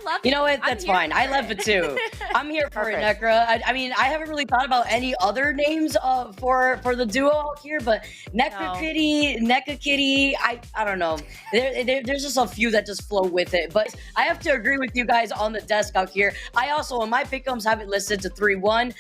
love it. You know what? That's fine. I love it too. I'm here for it, Necra. I mean, I haven't really thought about any other names for the duo out here, but Necra Kitty, Necca Kitty, I don't know. There's just a few that just flow with it. But I have to agree with you guys on the desk out here. I also, on my pick'ems, have it listed to 3-1.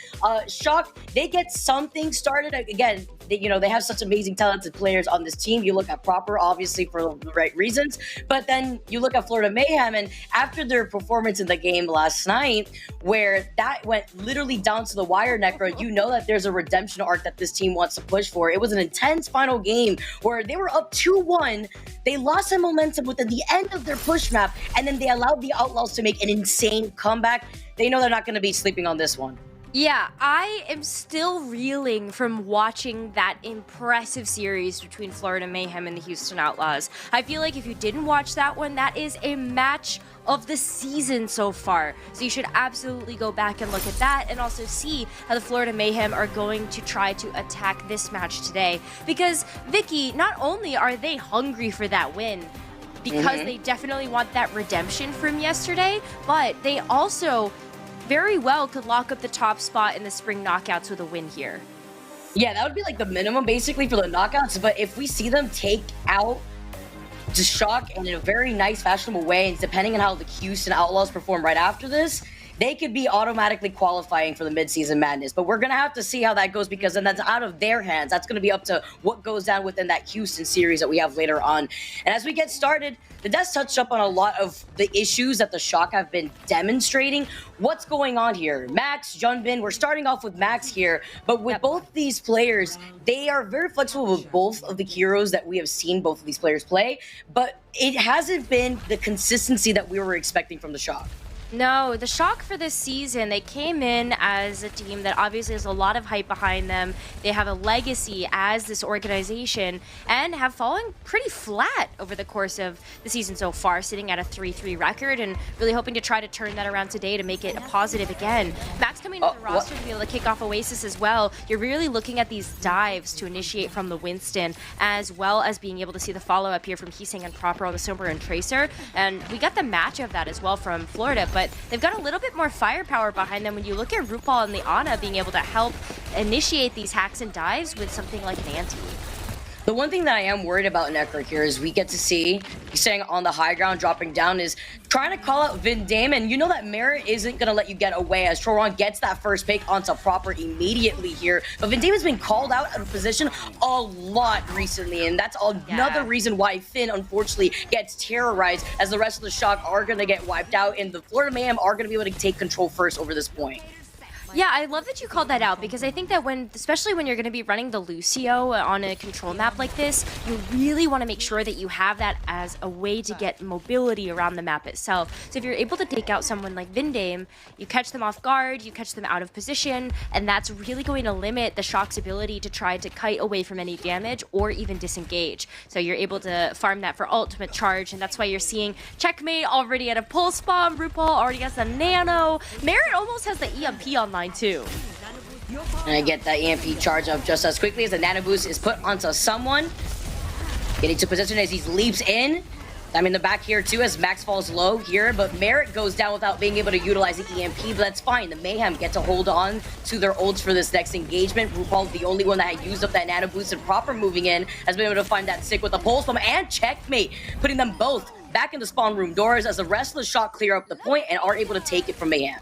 Shock, they get something started. Again, they have such amazing, talented players on this team. You look at Proper, obviously, for the right reasons. But then you look at Florida Mayhem, and after their performance in the game last night, where that went literally down to the wire, Necro, you know that there's a redemption arc that this team wants to push for. It was an intense final game where they were up 2-1. They lost some momentum within the end of their push map, and then they allowed the Outlaws to make an insane comeback. They know they're not going to be sleeping on this one. Yeah, I am still reeling from watching that impressive series between Florida Mayhem and the Houston Outlaws. I feel like if you didn't watch that one, that is a match of the season so far. So you should absolutely go back and look at that and also see how the Florida Mayhem are going to try to attack this match today. Because, Vicky, not only are they hungry for that win, because they definitely want that redemption from yesterday, but they also very well could lock up the top spot in the spring knockouts with a win here. Yeah, that would be like the minimum basically for the knockouts, but if we see them take out to Shock in a very nice, fashionable way, and depending on how the Houston Outlaws perform right after this, they could be automatically qualifying for the midseason madness. But we're going to have to see how that goes, because then that's out of their hands. That's going to be up to what goes down within that Houston series that we have later on. And as we get started, the Des touched up on a lot of the issues that the Shock have been demonstrating. What's going on here? Max, Junbin, we're starting off with Max here, but with both these players, they are very flexible with both of the heroes that we have seen both of these players play, but it hasn't been the consistency that we were expecting from the Shock. No, the Shock for this season, they came in as a team that obviously has a lot of hype behind them. They have a legacy as this organization and have fallen pretty flat over the course of the season so far, sitting at a 3-3 record and really hoping to try to turn that around today to make it a positive again. Max coming to the roster to be able to kick off Oasis as well. You're really looking at these dives to initiate from the Winston, as well as being able to see the follow-up here from Heesang and Proper on the Sober and Tracer. And we got the match of that as well from Florida, but they've got a little bit more firepower behind them when you look at RuPaul and the Ana being able to help initiate these hacks and dives with something like an anti. The one thing that I am worried about Necro here is we get to see, he's staying on the high ground, dropping down, is trying to call out Vindame, and you know that Merit isn't going to let you get away as Choron gets that first pick onto Proper immediately here. But Vindame has been called out of position a lot recently, and that's another reason why Finn, unfortunately, gets terrorized, as the rest of the Shock are going to get wiped out, and the Florida Mayhem are going to be able to take control first over this point. Yeah, I love that you called that out, because I think that especially when you're going to be running the Lucio on a control map like this, you really want to make sure that you have that as a way to get mobility around the map itself. So if you're able to take out someone like Vindame, you catch them off guard, you catch them out of position, and that's really going to limit the Shock's ability to try to kite away from any damage or even disengage. So you're able to farm that for ultimate charge, and that's why you're seeing Checkmate already at a pulse bomb, RuPaul already has the nano, Merit almost has the EMP online too. And I get that EMP charge up just as quickly as the nano boost is put onto someone. Getting to position as he leaps in. I'm in the back here too as Max falls low here, but Merit goes down without being able to utilize the EMP, but that's fine. The Mayhem get to hold on to their ults for this next engagement. RuPaul, the only one that had used up that nano boost and Proper moving in, has been able to find that sick with the pulse bomb and Checkmate, putting them both back in the spawn room doors as the rest of the Shock clear up the point and are able to take it from Mayhem.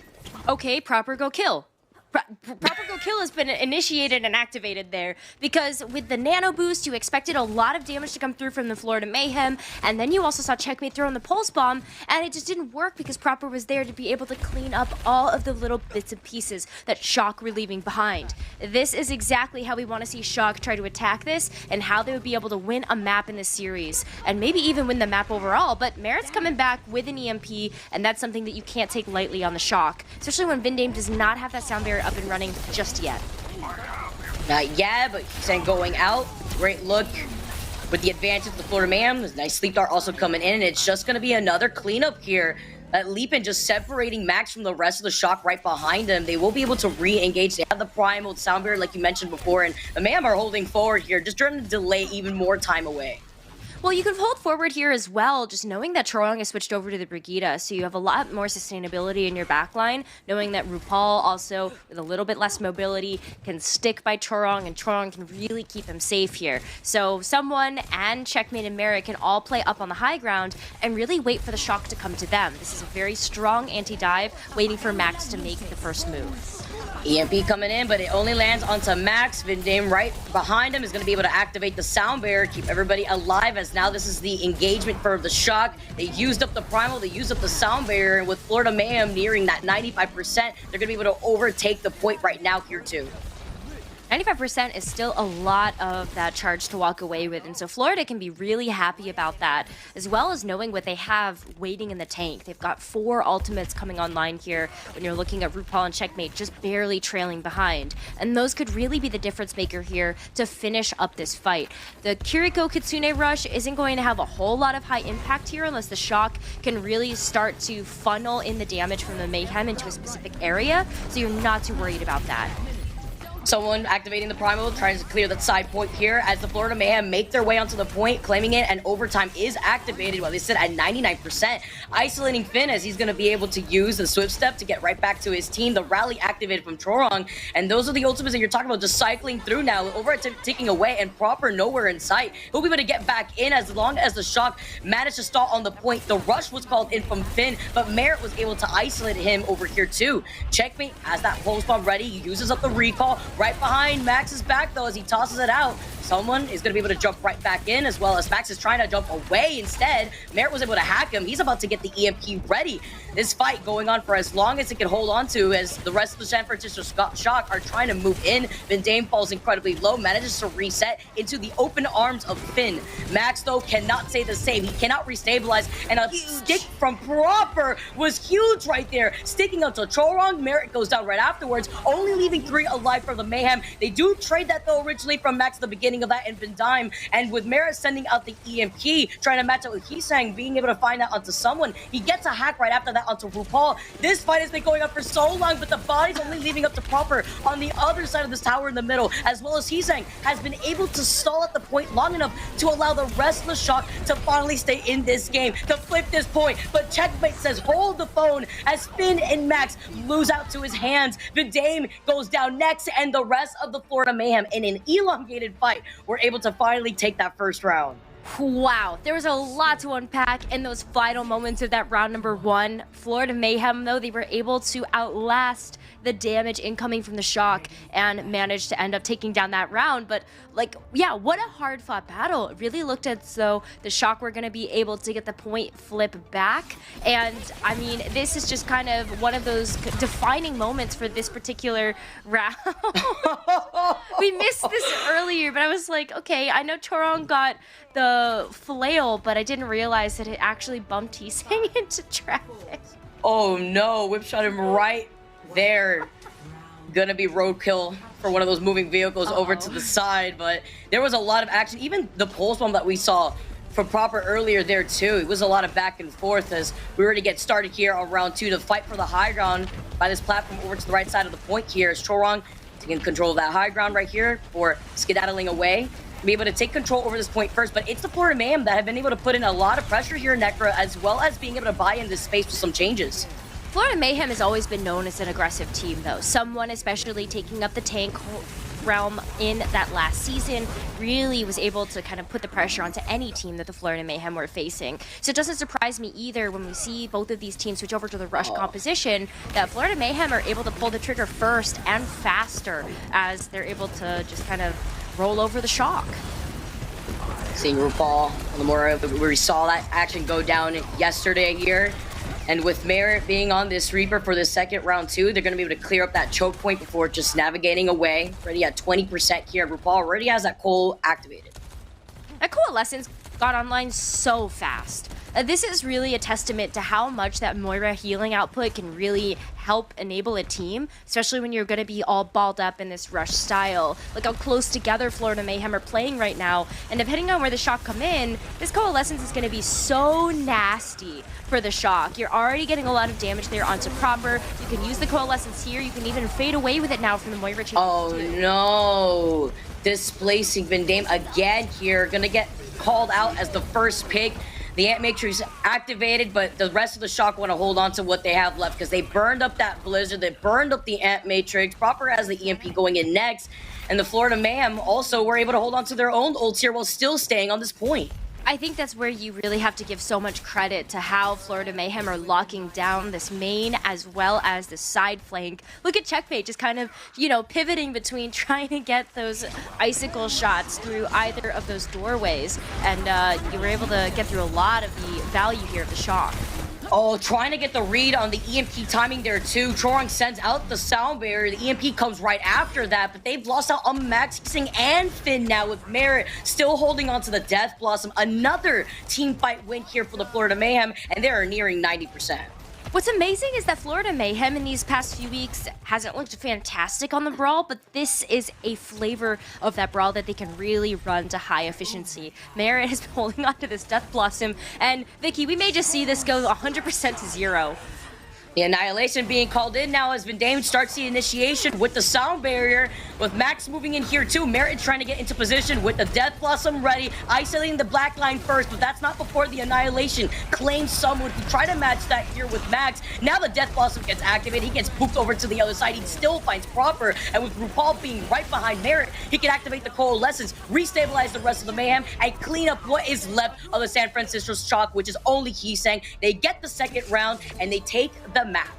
Okay, Proper go kill. Proper go kill has been initiated and activated there, because with the nano boost you expected a lot of damage to come through from the Florida Mayhem, and then you also saw Checkmate throw in the pulse bomb, and it just didn't work because Proper was there to be able to clean up all of the little bits and pieces that Shock were leaving behind. This is exactly how we want to see Shock try to attack this, and how they would be able to win a map in this series, and maybe even win the map overall. But Merit's coming back with an EMP, and that's something that you can't take lightly on the Shock, especially when Vindame does not have that sound barrier up and running just yet. Not yet, but he's going out. Great look with the advantage of the Florida Mayhem. There's a nice sleep dart also coming in, and it's just going to be another cleanup here. That Leapin just separating Max from the rest of the Shock right behind them. They will be able to re-engage. They have the primal sound barrier like you mentioned before, and the Mayhem are holding forward here, just trying to delay even more time away. Well, you could hold forward here as well, just knowing that Chorong has switched over to the Brigida, so you have a lot more sustainability in your backline, knowing that RuPaul also, with a little bit less mobility, can stick by Chorong, and Chorong can really keep him safe here. So someone and Checkmate and Merit can all play up on the high ground and really wait for the shock to come to them. This is a very strong anti-dive, waiting for Max to make the first move. EMP coming in, but it only lands onto Max. Vindame right behind him is going to be able to activate the sound barrier, keep everybody alive, as now this is the engagement for the shock. They used up the primal, they used up the sound barrier, and with Florida Mayhem nearing that 95%, they're going to be able to overtake the point right now here too. 95% is still a lot of that charge to walk away with, and so Florida can be really happy about that, as well as knowing what they have waiting in the tank. They've got 4 ultimates coming online here when you're looking at RuPaul and Checkmate just barely trailing behind, and those could really be the difference maker here to finish up this fight. The Kiriko Kitsune rush isn't going to have a whole lot of high impact here unless the shock can really start to funnel in the damage from the Mayhem into a specific area, so you're not too worried about that. Someone activating the primal, trying to clear that side point here as the Florida Mayhem make their way onto the point, claiming it, and overtime is activated, well, they sit at 99%, isolating Finn as he's going to be able to use the swift step to get right back to his team. The rally activated from Chorong, and those are the ultimates that you're talking about, just cycling through now. Overwatch taking away, and Proper nowhere in sight. He'll be able to get back in as long as the shock managed to stall on the point. The rush was called in from Finn, but Merit was able to isolate him over here too. Checkmate has that pulse bomb ready, he uses up the recall. Right behind Max's back, though, as he tosses it out. Someone is going to be able to jump right back in, as well as Max is trying to jump away instead. Merit was able to hack him. He's about to get the EMP ready. This fight going on for as long as it can hold on to, as the rest of the San Francisco Shock are trying to move in. Vindame falls incredibly low, manages to reset into the open arms of Finn. Max, though, cannot say the same. He cannot restabilize, and a stick from Proper was huge right there. Sticking up to Chorong. Merit goes down right afterwards, only leaving 3 alive for the Mayhem. They do trade that, though, originally from Max at the beginning of that in Vindime, and with Merit sending out the EMP, trying to match up with Hisang, being able to find that onto someone. He gets a hack right after that onto RuPaul. This fight has been going on for so long, but the body's only leaving up to Proper on the other side of this tower in the middle, as well as Hisang has been able to stall at the point long enough to allow the rest of the shock to finally stay in this game, to flip this point. But Checkmate says hold the phone as Finn and Max lose out to his hands. Vindame goes down next, and the rest of the Florida Mayhem, in an elongated fight, were able to finally take that first round. Wow, there was a lot to unpack in those final moments of that round number 1. Florida Mayhem, though, they were able to outlast the damage incoming from the shock and managed to end up taking down that round. But, like, yeah, what a hard-fought battle. It really looked as though the shock were going to be able to get the point flip back. And, I mean, this is just kind of one of those defining moments for this particular round. We missed this earlier, but I was like, okay, I know Chorong got the flail, but I didn't realize that it actually bumped Hisang into traffic. Oh no, whip shot him right there. Gonna be roadkill for one of those moving vehicles over to the side, but there was a lot of action. Even the pulse bomb that we saw for Proper earlier there too, it was a lot of back and forth as we were to get started here on round 2 to fight for the high ground by this platform over to the right side of the point here as Chorong taking control of that high ground right here for skedaddling away. Be able to take control over this point first, but it's the Florida Mayhem that have been able to put in a lot of pressure here in Necra, as well as being able to buy in this space with some changes. Florida Mayhem has always been known as an aggressive team, though. Someone, especially taking up the tank realm in that last season, really was able to kind of put the pressure onto any team that the Florida Mayhem were facing. So it doesn't surprise me either when we see both of these teams switch over to the rush composition that Florida Mayhem are able to pull the trigger first and faster as they're able to just kind of roll over the shock. Seeing RuPaul on the more we saw that action go down yesterday here. And with Merit being on this Reaper for the second round 2, they're going to be able to clear up that choke point before just navigating away. Already at 20% here. RuPaul already has that coal activated. That coalescence got online so fast. This is really a testament to how much that Moira healing output can really help enable a team, especially when you're going to be all balled up in this rush style. Look how close together Florida Mayhem are playing right now, and depending on where the Shock come in, this Coalescence is going to be so nasty for the Shock. You're already getting a lot of damage there onto Proper. You can use the Coalescence here. You can even fade away with it now from the Moira team. Oh no! Displacing Vindame again here. Gonna get called out as the first pick. The Ant Matrix activated, but the rest of the Shock want to hold on to what they have left because they burned up that Blizzard. They burned up the Ant Matrix. Proper has the EMP going in next. And the Florida Mayhem also were able to hold on to their own ults here while still staying on this point. I think that's where you really have to give so much credit to how Florida Mayhem are locking down this main as well as the side flank. Look at Checkmate just kind of, you know, pivoting between trying to get those icicle shots through either of those doorways. And you were able to get through a lot of the value here of the Shock. Oh, trying to get the read on the EMP timing there too. Chorong sends out the sound barrier. The EMP comes right after that, but they've lost out on Max Sing and Finn now with Merit still holding on to the Death Blossom. Another team fight win here for the Florida Mayhem, and they are nearing 90%. What's amazing is that Florida Mayhem in these past few weeks hasn't looked fantastic on the Brawl, but this is a flavor of that Brawl that they can really run to high efficiency. Merit has been holding on to this Death Blossom, and Vicky, we may just see this go 100% to 0. The Annihilation being called in now as Vindame starts the initiation with the sound barrier, with Max moving in here too. Merit trying to get into position with the Death Blossom ready, isolating the black line first, but that's not before the Annihilation claims someone who try to match that here with Max. Now the Death Blossom gets activated, he gets pooped over to the other side, he still finds Proper, and with RuPaul being right behind Merit, he can activate the Coalescence, restabilize the rest of the Mayhem, and clean up what is left of the San Francisco Shock, which is only Heesang. They get the second round, and they take the map.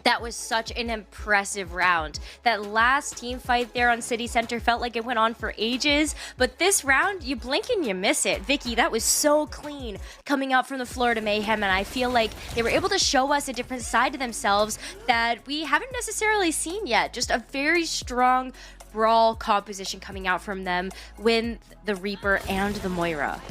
That was such an impressive round. That last team fight there on City Center felt like it went on for ages, but this round, you blink and you miss it. Vicky, that was so clean coming out from the Florida Mayhem, and I feel like they were able to show us a different side to themselves that we haven't necessarily seen yet. Just a very strong Brawl composition coming out from them with the Reaper and the Moira.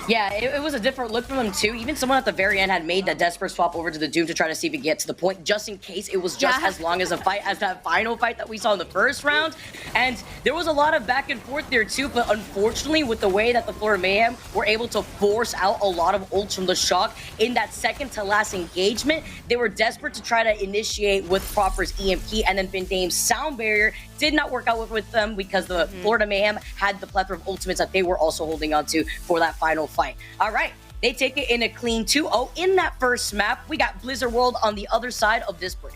Yeah, it was a different look from them too. Even someone at the very end had made that desperate swap over to the Doom to try to see if he could get to the point, just in case it was just as long as a fight as that final fight that we saw in the first round. And there was a lot of back and forth there too, but unfortunately with the way that the Florida Mayhem were able to force out a lot of ults from the Shock in that second to last engagement, they were desperate to try to initiate with Proper's EMP, and then Vindame's sound barrier did not work out with them because the Florida Mayhem had the plethora of ultimates that they were also holding on to for that final fight. All right, they take it in a clean 2-0 in that first map. We got Blizzard World on the other side of this break.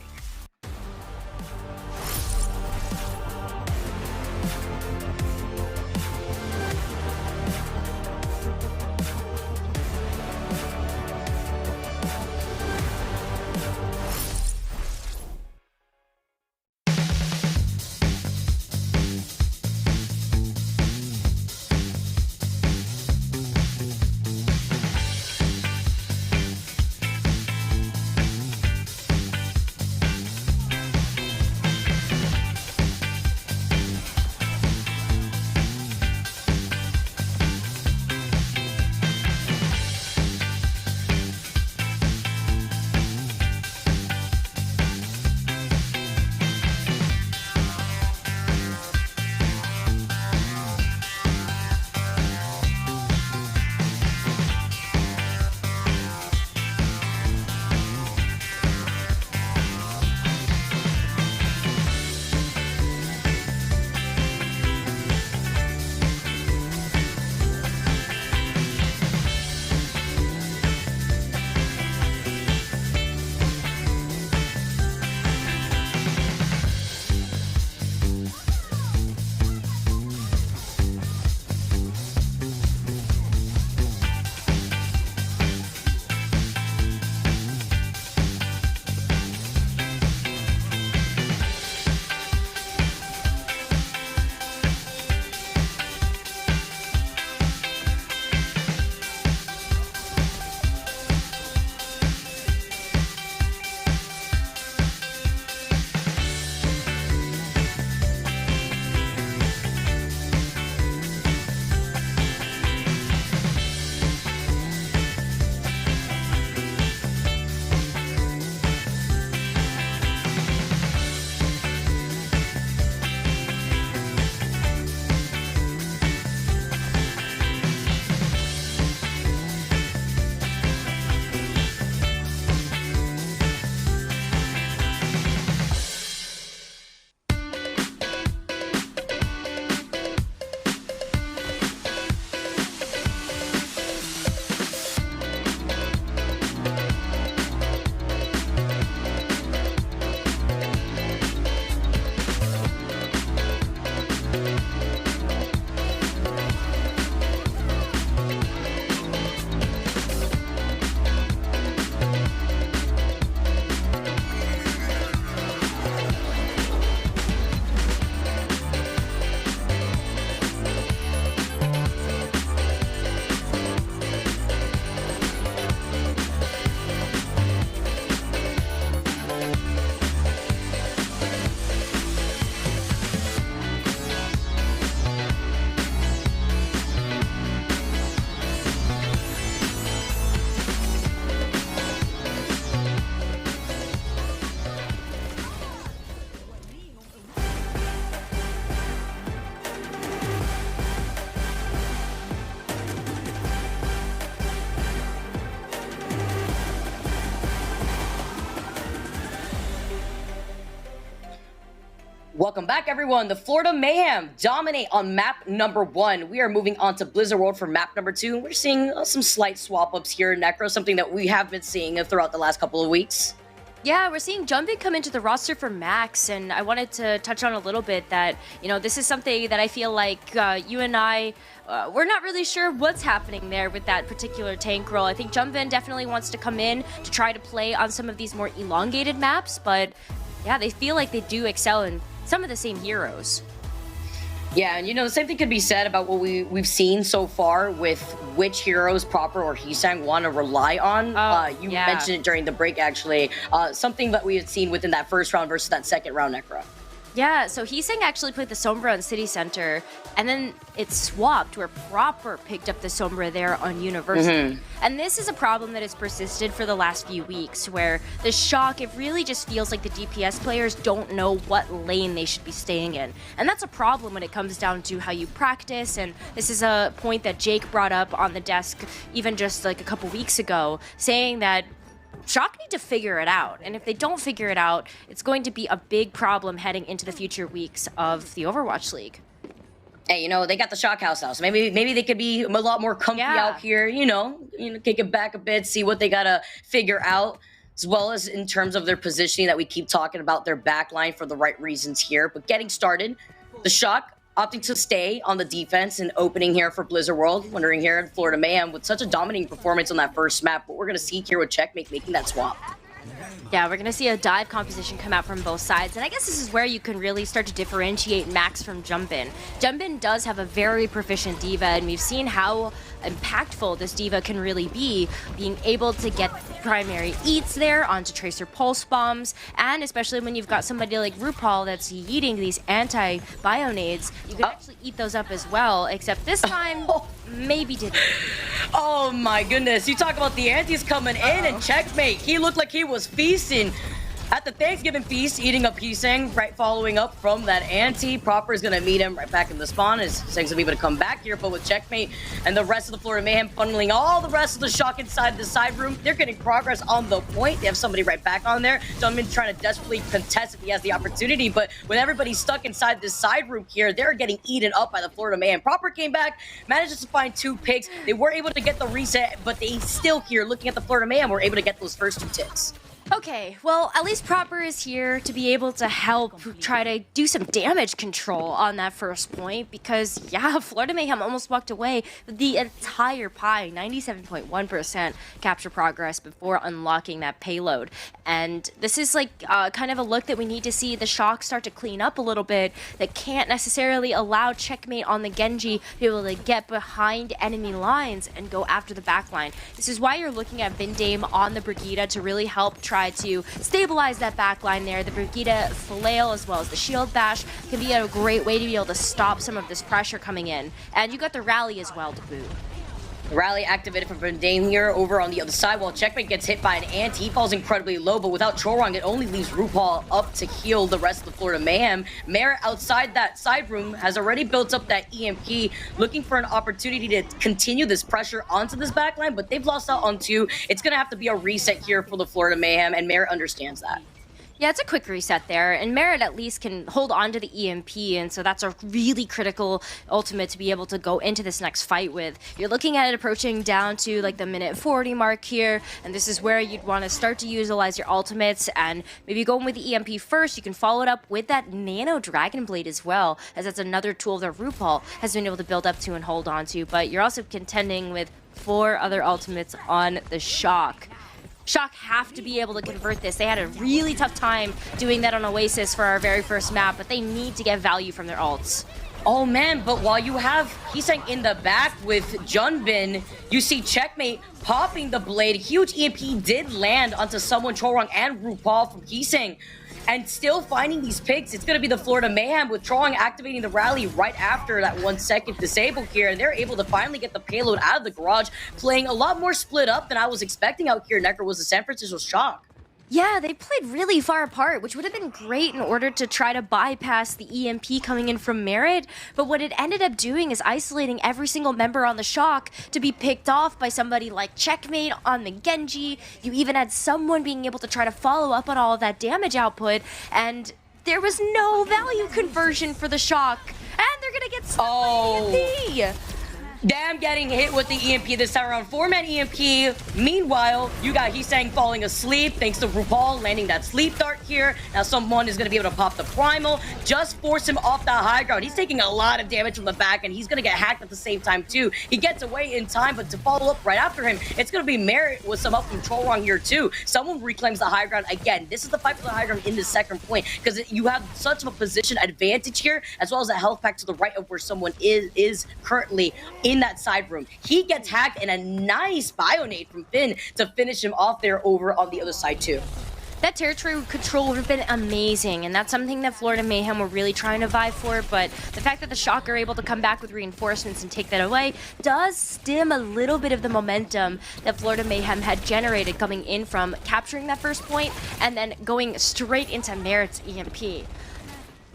Welcome back, everyone. The Florida Mayhem dominate on map number 1. We are moving on to Blizzard World for map number 2. We're seeing some slight swap-ups here, Necro, something that we have been seeing throughout the last couple of weeks. Yeah, we're seeing Jumpin come into the roster for Max, and I wanted to touch on a little bit that, this is something that I feel like you and I, we're not really sure what's happening there with that particular tank role. I think Jumpin definitely wants to come in to try to play on some of these more elongated maps, but yeah, they feel like they do excel in some of the same heroes. Yeah, and the same thing could be said about what we've seen so far with which heroes Proper or Hisang want to rely on. You mentioned it during the break, actually. Something that we had seen within that first round versus that second round, Necro. Yeah, so Hisang actually played the Sombra on City Center, and then it swapped where Proper picked up the Sombra there on University. And this is a problem that has persisted for the last few weeks, where the Shock, it really just feels like the DPS players don't know what lane they should be staying in. And that's a problem when it comes down to how you practice, and this is a point that Jake brought up on the desk even just like a couple weeks ago, saying that Shock need to figure it out, and if they don't figure it out, it's going to be a big problem heading into the future weeks of the Overwatch League. Hey, they got the Shock house. Maybe they could be a lot more comfy out here, kick it back a bit, see what they gotta figure out, as well as in terms of their positioning that we keep talking about their backline for the right reasons here. But getting started, the Shock opting to stay on the defense and opening here for Blizzard World. Wondering here at Florida Mayhem with such a dominating performance on that first map, what we're going to see here with Checkmate making that swap. Yeah, we're going to see a dive composition come out from both sides, and I guess this is where you can really start to differentiate Max from Jumpin. Jumpin does have a very proficient diva, and we've seen how impactful this diva can really be, being able to get primary eats there onto Tracer Pulse Bombs, and especially when you've got somebody like RuPaul that's eating these anti-bionades, you can actually eat those up as well, except this time, maybe didn't. Oh my goodness, you talk about the antis coming in and Checkmate. He looked like he was feasting at the Thanksgiving feast, eating up Hisang, right following up from that anti. Proper is going to meet him right back in the spawn as Hisang's going to be able to come back here, but with Checkmate and the rest of the Florida Mayhem funneling all the rest of the Shock inside the side room, they're getting progress on the point. They have somebody right back on there. Dunman trying to desperately contest if he has the opportunity, but when everybody's stuck inside this side room here, they're getting eaten up by the Florida Mayhem. Proper came back, manages to find 2 picks. They were able to get the reset, but they still here, looking at the Florida Mayhem, were able to get those first 2 ticks. Okay, well, at least Proper is here to be able to help try to do some damage control on that first point, because, yeah, Florida Mayhem almost walked away with the entire pie, 97.1% capture progress before unlocking that payload. And this is like kind of a look that we need to see the Shock start to clean up a little bit, that can't necessarily allow Checkmate on the Genji to be able to get behind enemy lines and go after the backline. This is why you're looking at Vindame on the Brigida to really help try to stabilize that backline there. The Brigida Flail as well as the Shield Bash can be a great way to be able to stop some of this pressure coming in. And you got the Rally as well to boot. The Rally activated from Vindame here over on the other side while Checkmate gets hit by an anti. He falls incredibly low, but without Chorong, it only leaves RuPaul up to heal the rest of the Florida Mayhem. Mare outside that side room has already built up that EMP, looking for an opportunity to continue this pressure onto this backline, but they've lost out on 2. It's going to have to be a reset here for the Florida Mayhem, and Mare understands that. Yeah, it's a quick reset there, and Merit at least can hold on to the EMP, and so that's a really critical ultimate to be able to go into this next fight with. You're looking at it approaching down to like the minute 40 mark here, and this is where you'd want to start to utilize your ultimates, and maybe going with the EMP first. You can follow it up with that Nano Dragon Blade as well, as that's another tool that RuPaul has been able to build up to and hold on to, but you're also contending with 4 other ultimates on the Shock. Shock have to be able to convert this. They had a really tough time doing that on Oasis for our very first map, but they need to get value from their ults. Oh man, but while you have Hisang in the back with Junbin, you see Checkmate popping the blade. Huge EMP did land onto someone, Chorong and RuPaul from Hisang. And still finding these picks, it's going to be the Florida Mayhem with Chorong activating the Rally right after that 1 second disable here. And they're able to finally get the payload out of the garage, playing a lot more split up than I was expecting out here. Necro was the San Francisco Shock. Yeah, they played really far apart, which would have been great in order to try to bypass the EMP coming in from Merit. But what it ended up doing is isolating every single member on the Shock to be picked off by somebody like Checkmate on the Genji. You even had someone being able to try to follow up on all of that damage output, and there was no value conversion for the Shock. And they're gonna get stuck with the EMP. Damn, getting hit with the EMP this time around. 4-man EMP. Meanwhile, you got Hisang falling asleep thanks to RuPaul landing that sleep dart here. Now someone is going to be able to pop the primal, just force him off the high ground. He's taking a lot of damage from the back, and he's going to get hacked at the same time too. He gets away in time, but to follow up right after him, it's going to be Merit with some up from Trollrong here too. Someone reclaims the high ground again. This is the fight for the high ground in the second point, because you have such of a position advantage here, as well as a health pack to the right of where someone is currently in that side room. He gets hacked, and a nice bionade from Finn to finish him off there over on the other side too. That territory control would have been amazing, and that's something that Florida Mayhem were really trying to vie for, but the fact that the Shock are able to come back with reinforcements and take that away does stem a little bit of the momentum that Florida Mayhem had generated coming in from capturing that first point and then going straight into Merit's EMP.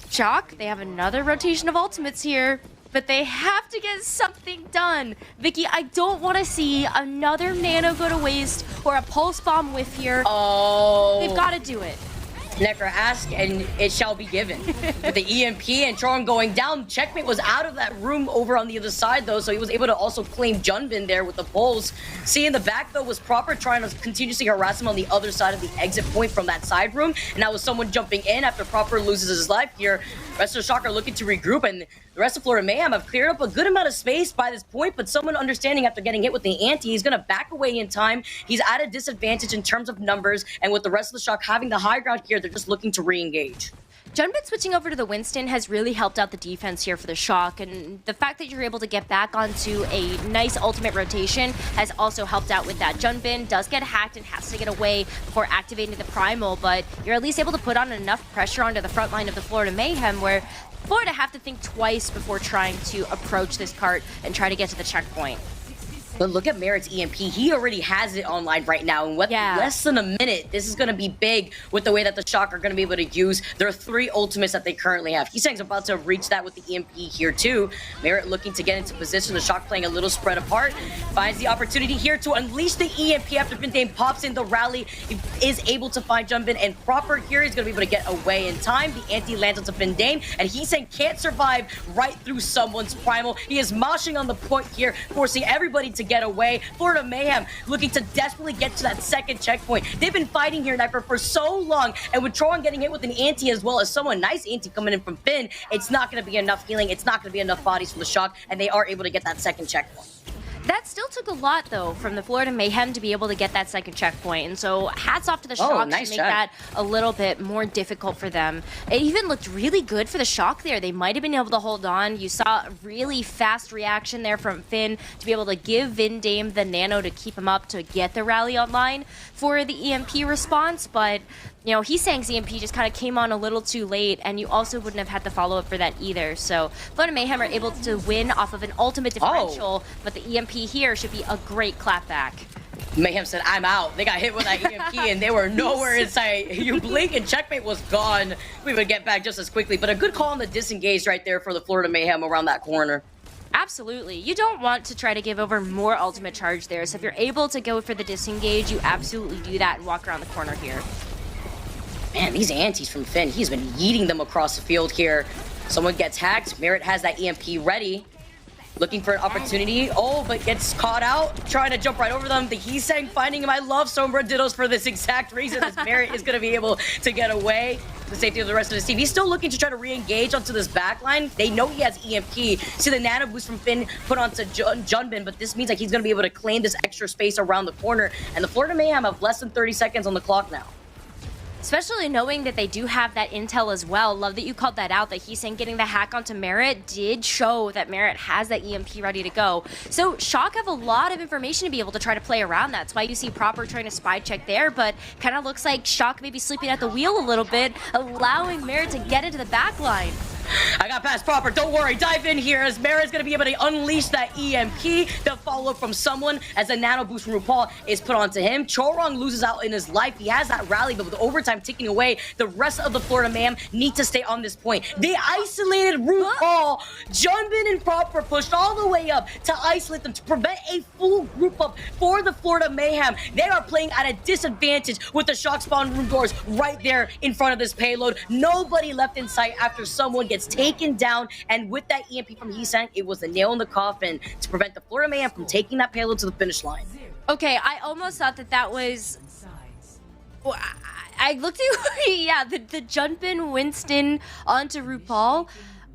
Shock, they have another rotation of ultimates here, but they have to get something done. Vicky, I don't want to see another nano go to waste or a pulse bomb whiff here. Oh. They've got to do it. Necro ask, and it shall be given. With the EMP and Tron going down, Checkmate was out of that room over on the other side, though, so he was able to also claim Junbin there with the pulls. See in the back, though, was Proper trying to continuously harass him on the other side of the exit point from that side room, and that was someone jumping in after Proper loses his life here. The rest of the Shock are looking to regroup, and the rest of Florida Mayhem have cleared up a good amount of space by this point, but someone understanding after getting hit with the anti, he's going to back away in time. He's at a disadvantage in terms of numbers, and with the rest of the Shock having the high ground here, they're just looking to re-engage. Junbin switching over to the Winston has really helped out the defense here for the Shock, and the fact that you're able to get back onto a nice ultimate rotation has also helped out with that. Junbin does get hacked and has to get away before activating the primal, but you're at least able to put on enough pressure onto the front line of the Florida Mayhem where Florida have to think twice before trying to approach this cart and try to get to the checkpoint. But look at Merit's EMP. He already has it online right now. And with less than a minute, this is going to be big with the way that the Shock are going to be able to use their 3 ultimates that they currently have. Hisang's about to reach that with the EMP here too. Merit looking to get into position. The Shock playing a little spread apart. Finds the opportunity here to unleash the EMP after Bindame pops in the rally. He is able to find Junbin, and Proper here is going to be able to get away in time. The anti lands onto Bindame, and Hisang can't survive right through someone's primal. He is moshing on the point here, forcing everybody to get away. Florida Mayhem looking to desperately get to that second checkpoint. They've been fighting here, Sniper, for so long, and with Tron getting hit with an anti as well as someone nice anti coming in from Finn, it's not going to be enough healing. It's not going to be enough bodies for the Shock, and they are able to get that second checkpoint. That still took a lot, though, from the Florida Mayhem to be able to get that second checkpoint. And so hats off to the Shock to make that a little bit more difficult for them. It even looked really good for the Shock there. They might have been able to hold on. You saw a really fast reaction there from Finn to be able to give Vindame the nano to keep him up to get the rally online for the EMP response. But, you know, Hisang's EMP just kind of came on a little too late, and you also wouldn't have had the follow-up for that either. So Florida Mayhem are able to win off of an ultimate differential, but the EMP here should be a great clapback. Mayhem said, I'm out. They got hit with that EMP, and they were nowhere in sight. You blink, and Checkmate was gone. We would get back just as quickly, but a good call on the disengage right there for the Florida Mayhem around that corner. Absolutely. You don't want to try to give over more ultimate charge there, so if you're able to go for the disengage, you absolutely do that and walk around the corner here. Man, these antis from Finn, he's been yeeting them across the field here. Someone gets hacked. Merit has that EMP ready. Looking for an opportunity. Oh, but gets caught out. Trying to jump right over them. The Hisang finding him. I love Sombra Dittos for this exact reason. This Merit is going to be able to get away. The safety of the rest of his team. He's still looking to try to re-engage onto this backline. They know he has EMP. See the nano boost from Finn put onto Junbin, but this means like he's going to be able to claim this extra space around the corner. And the Florida Mayhem have less than 30 seconds on the clock now. Especially knowing that they do have that intel as well. Love that you called that out, that Hisang getting the hack onto Merit did show that Merit has that EMP ready to go. So Shock have a lot of information to be able to try to play around that. That's why you see Proper trying to spy check there, but kind of looks like Shock may be sleeping at the wheel a little bit, allowing Merit to get into the back line. I got past proper. Don't worry. Dive in here as Mara's going to be able to unleash that EMP. The follow from someone as a nano boost from RuPaul is put onto him. Chorong loses out in his life. He has that rally, but with overtime ticking away, the rest of the Florida Mayhem need to stay on this point. They isolated RuPaul. Junbin and Proper pushed all the way up to isolate them to prevent a full group up for the Florida Mayhem. They are playing at a disadvantage with the shock spawn room doors right there in front of this payload. Nobody left in sight after someone gets taken down, and with that EMP from Heesang, it was the nail in the coffin to prevent the Florida Mayhem from taking that payload to the finish line. Okay, I almost thought that was... Well, I looked at... yeah, the Junpin Winston onto RuPaul.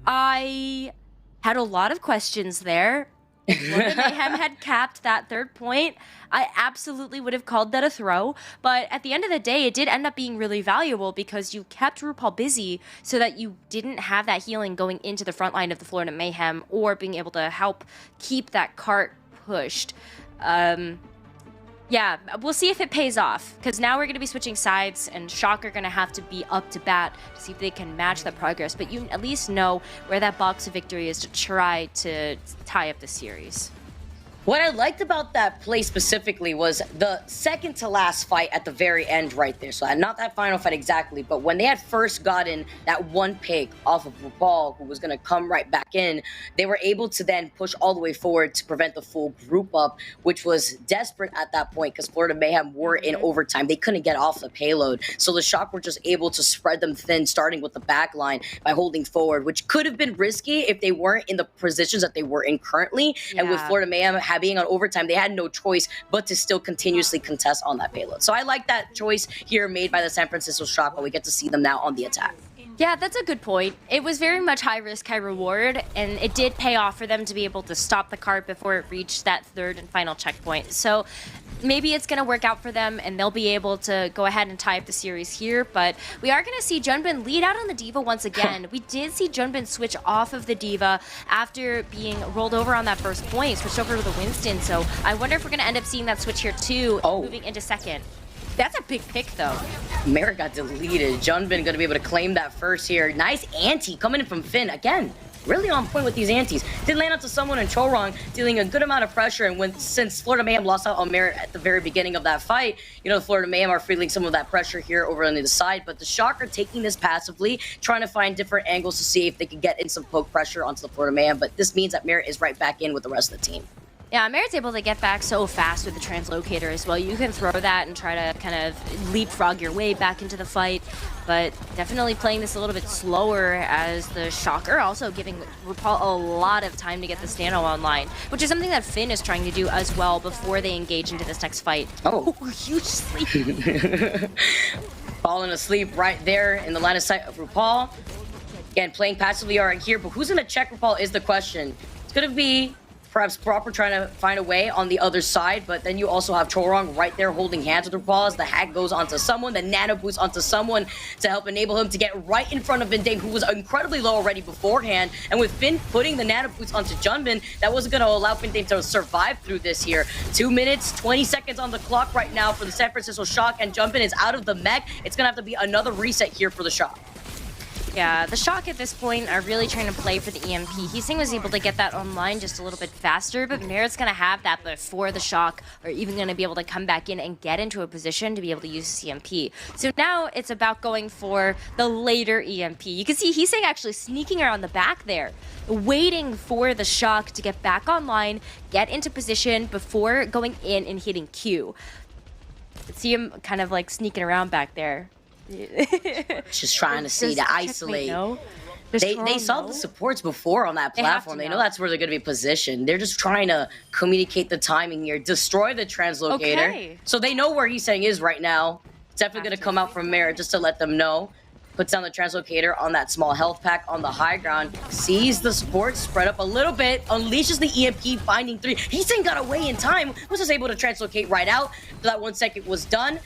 I had a lot of questions there. If Florida Mayhem had capped that third point, I absolutely would have called that a throw. But at the end of the day, it did end up being really valuable because you kept RuPaul busy so that you didn't have that healing going into the front line of the Florida Mayhem or being able to help keep that cart pushed. Yeah, we'll see if it pays off, because now we're going to be switching sides, and Shock are going to have to be up to bat to see if they can match that progress. But you at least know where that box of victory is to try to tie up the series. What I liked about that play specifically was the second to last fight at the very end right there. So not that final fight exactly, but when they had first gotten that one pick off of RuPaul, who was going to come right back in, they were able to then push all the way forward to prevent the full group up, which was desperate at that point because Florida Mayhem were in overtime. They couldn't get off the payload. So the Shock were just able to spread them thin, starting with the back line by holding forward, which could have been risky if they weren't in the positions that they were in currently. Yeah. And with Florida Mayhem being on overtime, they had no choice but to still continuously contest on that payload. So I like that choice here made by the San Francisco Shock, but we get to see them now on the attack. Yeah, that's a good point. It was very much high risk, high reward, and it did pay off for them to be able to stop the cart before it reached that third and final checkpoint. So maybe it's going to work out for them, and they'll be able to go ahead and tie up the series here. But we are going to see Junbin lead out on the D.Va once again. We did see Junbin switch off of the D.Va after being rolled over on that first point, switched over to the Winston. So I wonder if we're going to end up seeing that switch here too, moving into second. That's a big pick, though. Merrick got deleted. Junbin going to be able to claim that first here. Nice ante coming in from Finn. Again, really on point with these antes. Did land onto someone in Chorong, dealing a good amount of pressure. And since Florida Mayhem lost out on Merrick at the very beginning of that fight, you know, the Florida Mayhem are feeling some of that pressure here over on the side. But the Shock are taking this passively, trying to find different angles to see if they can get in some poke pressure onto the Florida Mayhem. But this means that Merrick is right back in with the rest of the team. Yeah, Merritt's able to get back so fast with the translocator as well. You can throw that and try to kind of leapfrog your way back into the fight, but definitely playing this a little bit slower as the Shocker, also giving RuPaul a lot of time to get the Stano online, which is something that Finn is trying to do as well before they engage into this next fight. Oh, huge sleep. Falling asleep right there in the line of sight of RuPaul. Again, playing passively right here, but who's going to check RuPaul is the question. It's going to be perhaps Proper trying to find a way on the other side, but then you also have Chorong right there holding hands with RuPaul as the hack goes onto someone, the nano boost onto someone to help enable him to get right in front of Vindame, who was incredibly low already beforehand. And with Finn putting the nano boost onto Junbin, that wasn't going to allow Vindame to survive through this here. 2 minutes, 20 seconds on the clock right now for the San Francisco Shock, and Junbin is out of the mech. It's going to have to be another reset here for the Shock. Yeah, the Shock at this point are really trying to play for the EMP. Heesing was able to get that online just a little bit faster, but Merritt's going to have that before the Shock are even going to be able to come back in and get into a position to be able to use CMP. So now it's about going for the later EMP. You can see Heesing actually sneaking around the back there, waiting for the Shock to get back online, get into position before going in and hitting Q. See him kind of like sneaking around back there. Just trying to see to isolate. They saw the supports before on that platform. They know that's where they're going to be positioned. They're just trying to communicate the timing here, destroy the translocator. Okay. So they know where Heesang is right now. It's definitely going to come out from Merritt just to let them know. Puts down the translocator on that small health pack on the high ground. Sees the support spread up a little bit. Unleashes the EMP, finding 3. Heesang got away in time. Was just able to translocate right out. After that 1 second was done.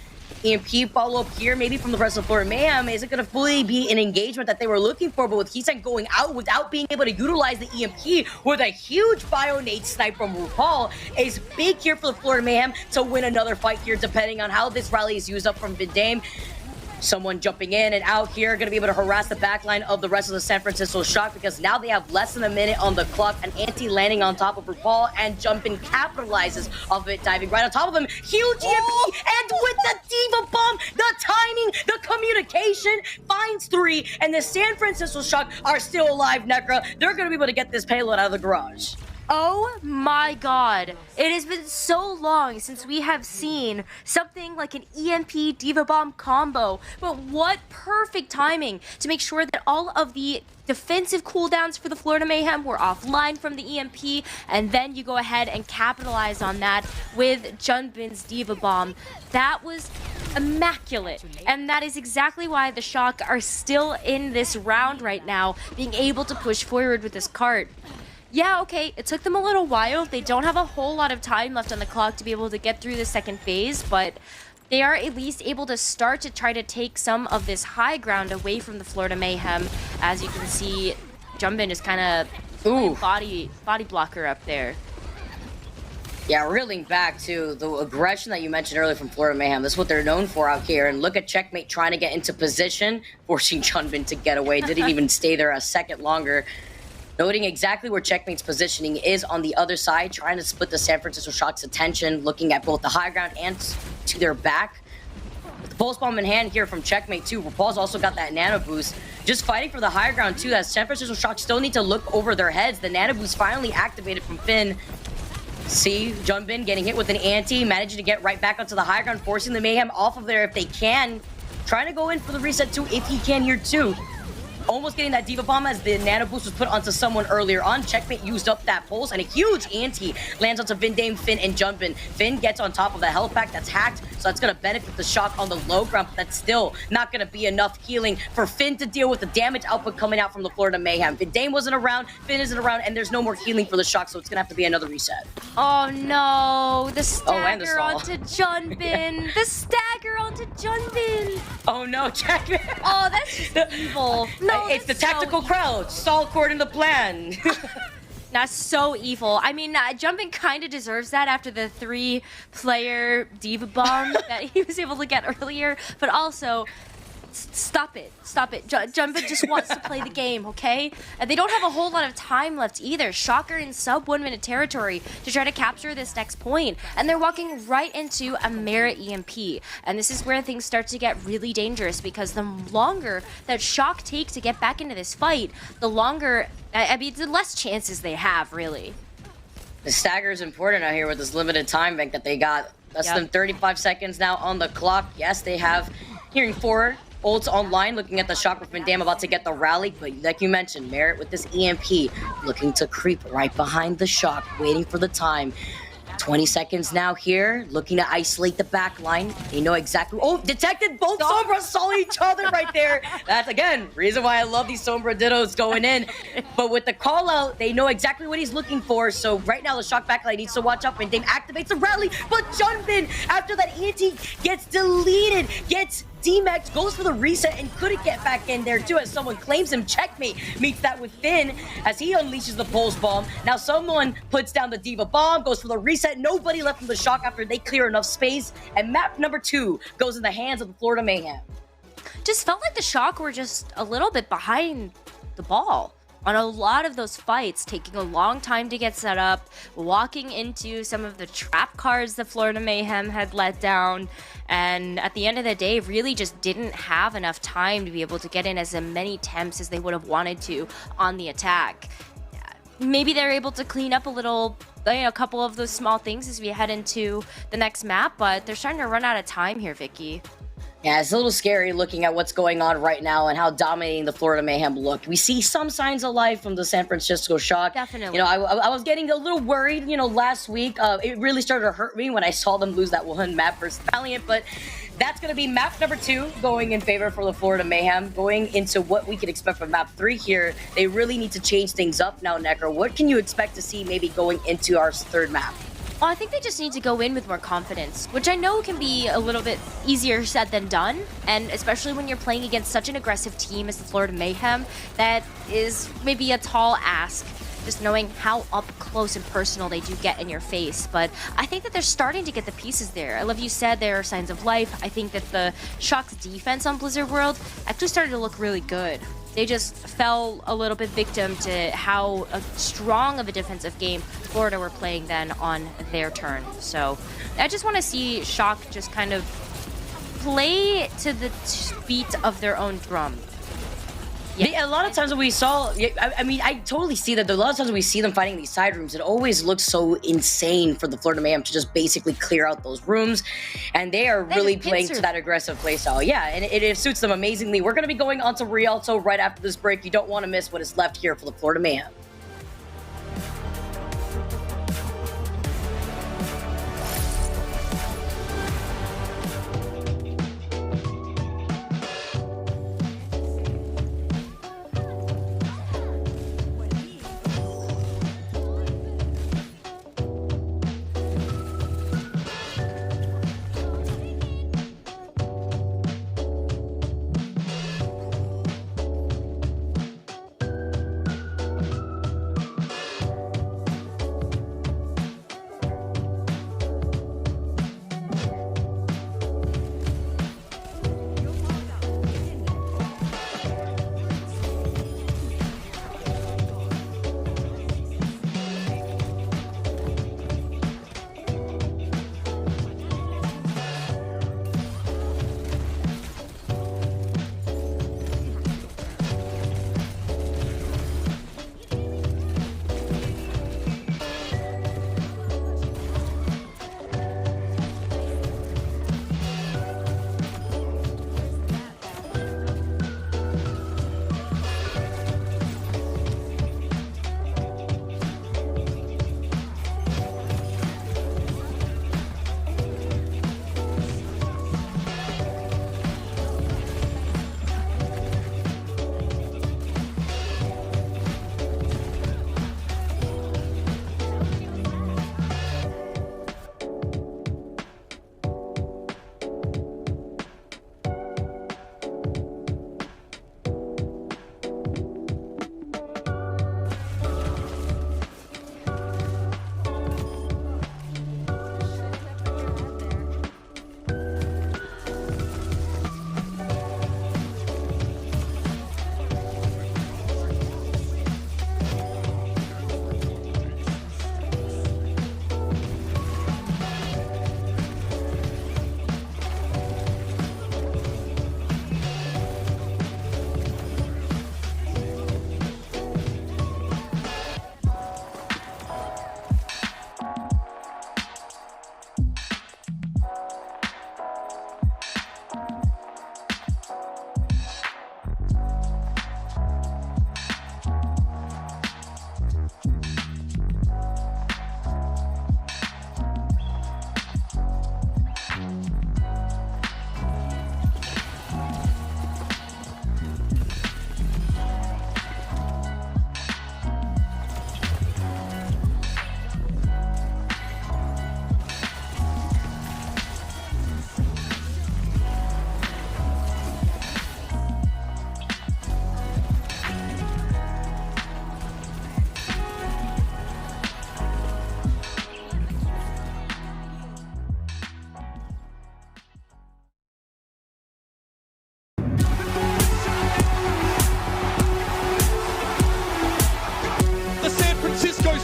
EMP follow-up here, maybe from the rest of Florida Mayhem. Is it going to fully be an engagement that they were looking for? But with Heesang going out without being able to utilize the EMP with a huge bio-nade snipe from RuPaul is big here for the Florida Mayhem to win another fight here, depending on how this rally is used up from Vindame. Someone jumping in and out here, going to be able to harass the backline of the rest of the San Francisco Shock because now they have less than a minute on the clock. An anti landing on top of RuPaul and Jumpin capitalizes off of it, diving right on top of him. Huge EMP, and with the Diva Bomb, the timing, the communication, finds 3, and the San Francisco Shock are still alive, Necra. They're going to be able to get this payload out of the garage. Oh my god. It has been so long since we have seen something like an EMP Diva Bomb combo. But what perfect timing to make sure that all of the defensive cooldowns for the Florida Mayhem were offline from the EMP, and then you go ahead and capitalize on that with Junbin's Diva Bomb. That was immaculate, and that is exactly why the Shock are still in this round right now, being able to push forward with this cart. Yeah, okay, it took them a little while. They don't have a whole lot of time left on the clock to be able to get through the second phase, but they are at least able to start to try to take some of this high ground away from the Florida Mayhem. As you can see, Junbin is kind of body blocker up there. Yeah, reeling back to the aggression that you mentioned earlier from Florida Mayhem. This is what they're known for out here. And look at Checkmate trying to get into position, forcing Junbin to get away. Didn't even stay there a second longer. Noting exactly where Checkmate's positioning is on the other side, trying to split the San Francisco Shock's attention, looking at both the high ground and to their back. With the pulse bomb in hand here from Checkmate too. RuPaul's also got that nano boost. Just fighting for the high ground too, that San Francisco Shock still need to look over their heads. The nano boost finally activated from Finn. See, Junbin getting hit with an anti, managing to get right back onto the high ground, forcing the Mayhem off of there if they can. Trying to go in for the reset too, if he can here too. Almost getting that Diva Bomb as the Nano Boost was put onto someone earlier on. Checkmate used up that pulse, and a huge anti lands onto Vindame, Finn, and Junbin. Finn gets on top of the health pack that's hacked, so that's going to benefit the Shock on the low ground, but that's still not going to be enough healing for Finn to deal with the damage output coming out from the Florida Mayhem. Vindame wasn't around, Finn isn't around, and there's no more healing for the Shock, so it's going to have to be another reset. Oh no, the and the stagger onto Junbin. The stagger onto Junbin. Oh no, Checkmate. Oh, that's just evil. No, it's the tactical crouch. Stall according to plan. That's so evil. I mean, Junbin kind of deserves that after the 3-player Diva Bomb that he was able to get earlier. But also, stop it. Stop it. Junbin just wants to play the game, okay? And they don't have a whole lot of time left either. Shocker in sub 1 minute territory to try to capture this next point. And they're walking right into a Merit EMP. And this is where things start to get really dangerous, because the longer that Shock take to get back into this fight, the longer, I mean, the less chances they have, really. The stagger is important out here with this limited time bank that they got. Less than 35 seconds now on the clock. Yes, they have hearing 4 ults online, looking at the Shock with Vindam about to get the rally, but like you mentioned, Merit with this EMP looking to creep right behind the Shock, waiting for the time. 20 seconds now here, looking to isolate the back line. They know exactly. Oh, detected! Both Sombras saw each other right there. That's, again, reason why I love these Sombra Dittos going in. But with the call out, they know exactly what he's looking for. So right now, the Shock backline needs to watch out. And Dame activates the rally. But Junbin, after that anti, gets deleted, gets D-Max, goes for the reset and couldn't get back in there too as someone claims him. Checkmate meets that with Finn as he unleashes the pulse bomb. Now someone puts down the Diva Bomb, goes for the reset. Nobody left from the Shock after they clear enough space. And map number 2 goes in the hands of the Florida Mayhem. Just felt like the Shock were just a little bit behind the ball on a lot of those fights, taking a long time to get set up, walking into some of the trap cards that Florida Mayhem had let down, and at the end of the day, really just didn't have enough time to be able to get in as many attempts as they would have wanted to on the attack. Maybe they're able to clean up a little, a couple of those small things as we head into the next map, but they're starting to run out of time here, Vicky. Yeah, it's a little scary looking at what's going on right now and how dominating the Florida Mayhem looked. We see some signs of life from the San Francisco Shock. Definitely. I was getting a little worried, last week. It really started to hurt me when I saw them lose that one map versus Valiant, but that's going to be map number 2 going in favor for the Florida Mayhem. Going into what we can expect from map 3 here, they really need to change things up now, Necro. What can you expect to see maybe going into our 3rd map? Well, I think they just need to go in with more confidence, which I know can be a little bit easier said than done, and especially when you're playing against such an aggressive team as the Florida Mayhem, that is maybe a tall ask just knowing how up close and personal they do get in your face. But I think that they're starting to get the pieces there. I love you said there are signs of life. I think that the Shock's defense on Blizzard World actually started to look really good. They just fell a little bit victim to how strong of a defensive game Florida were playing then on their turn. So I just want to see Shock just kind of play to the beat of their own drum. Yeah, a lot of times when we saw, I mean, I totally see that. A lot of times when we see them fighting in these side rooms, it always looks so insane for the Florida Mayhem to just basically clear out those rooms. And they are really playing to that aggressive playstyle. Yeah, and it suits them amazingly. We're going to be going on to Rialto right after this break. You don't want to miss what is left here for the Florida Mayhem.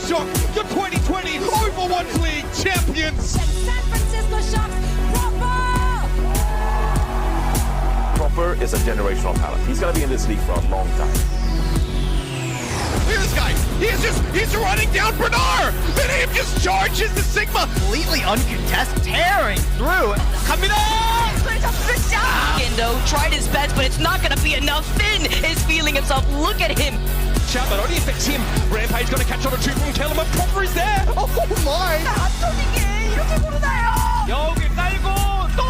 Shock, your 2020 Overwatch League champions. San Francisco Shock's Proper is a generational talent. He's going to be in this league for a long time. Look at this guy. He's running down Bernard. Then he just charges the Sigma. Completely uncontested, tearing through. Coming on. Though tried his best, but it's not going to be enough. Finn is feeling himself. Look at him. Chat, but only affects him. Rampage going to catch on a two from kill him, but Proper is there. Oh my. 여기 깔고 또.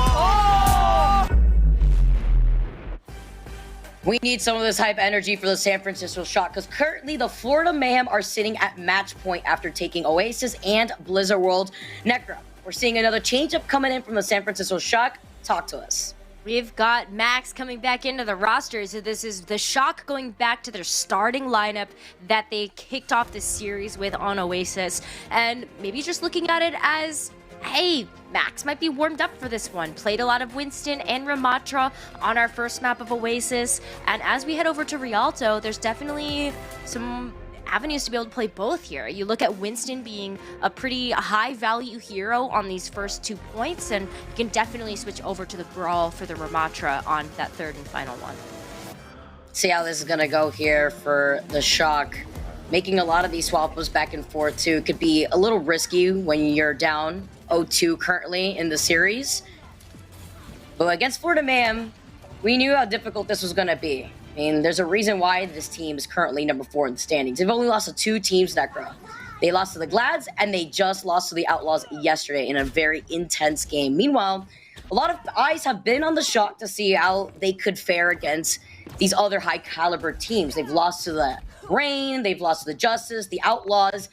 We need some of this hype energy for the San Francisco Shock because currently the Florida Mayhem are sitting at match point after taking Oasis and Blizzard World. Necra, we're seeing another change-up coming in from the San Francisco Shock. Talk to us. We've got Max coming back into the roster, so this is the Shock going back to their starting lineup that they kicked off this series with on Oasis, and maybe just looking at it as, hey, Max might be warmed up for this one. Played a lot of Winston and Ramatra on our first map of Oasis, and as we head over to Rialto, there's definitely some avenues to be able to play both here. You look at Winston being a pretty high value hero on these first 2 points, and you can definitely switch over to the Brawl for the Ramatra on that third and final one. See how this is gonna go here for the Shock. Making a lot of these swap-ups back and forth too could be a little risky when you're down 0-2 currently in the series. But against Florida Mayhem, we knew how difficult this was gonna be. I mean, there's a reason why this team is currently number 4 in the standings. They've only lost to 2 teams, Necro. They lost to the Glads, and they just lost to the Outlaws yesterday in a very intense game. Meanwhile, a lot of eyes have been on the Shock to see how they could fare against these other high-caliber teams. They've lost to the Rain, they've lost to the Justice, the Outlaws,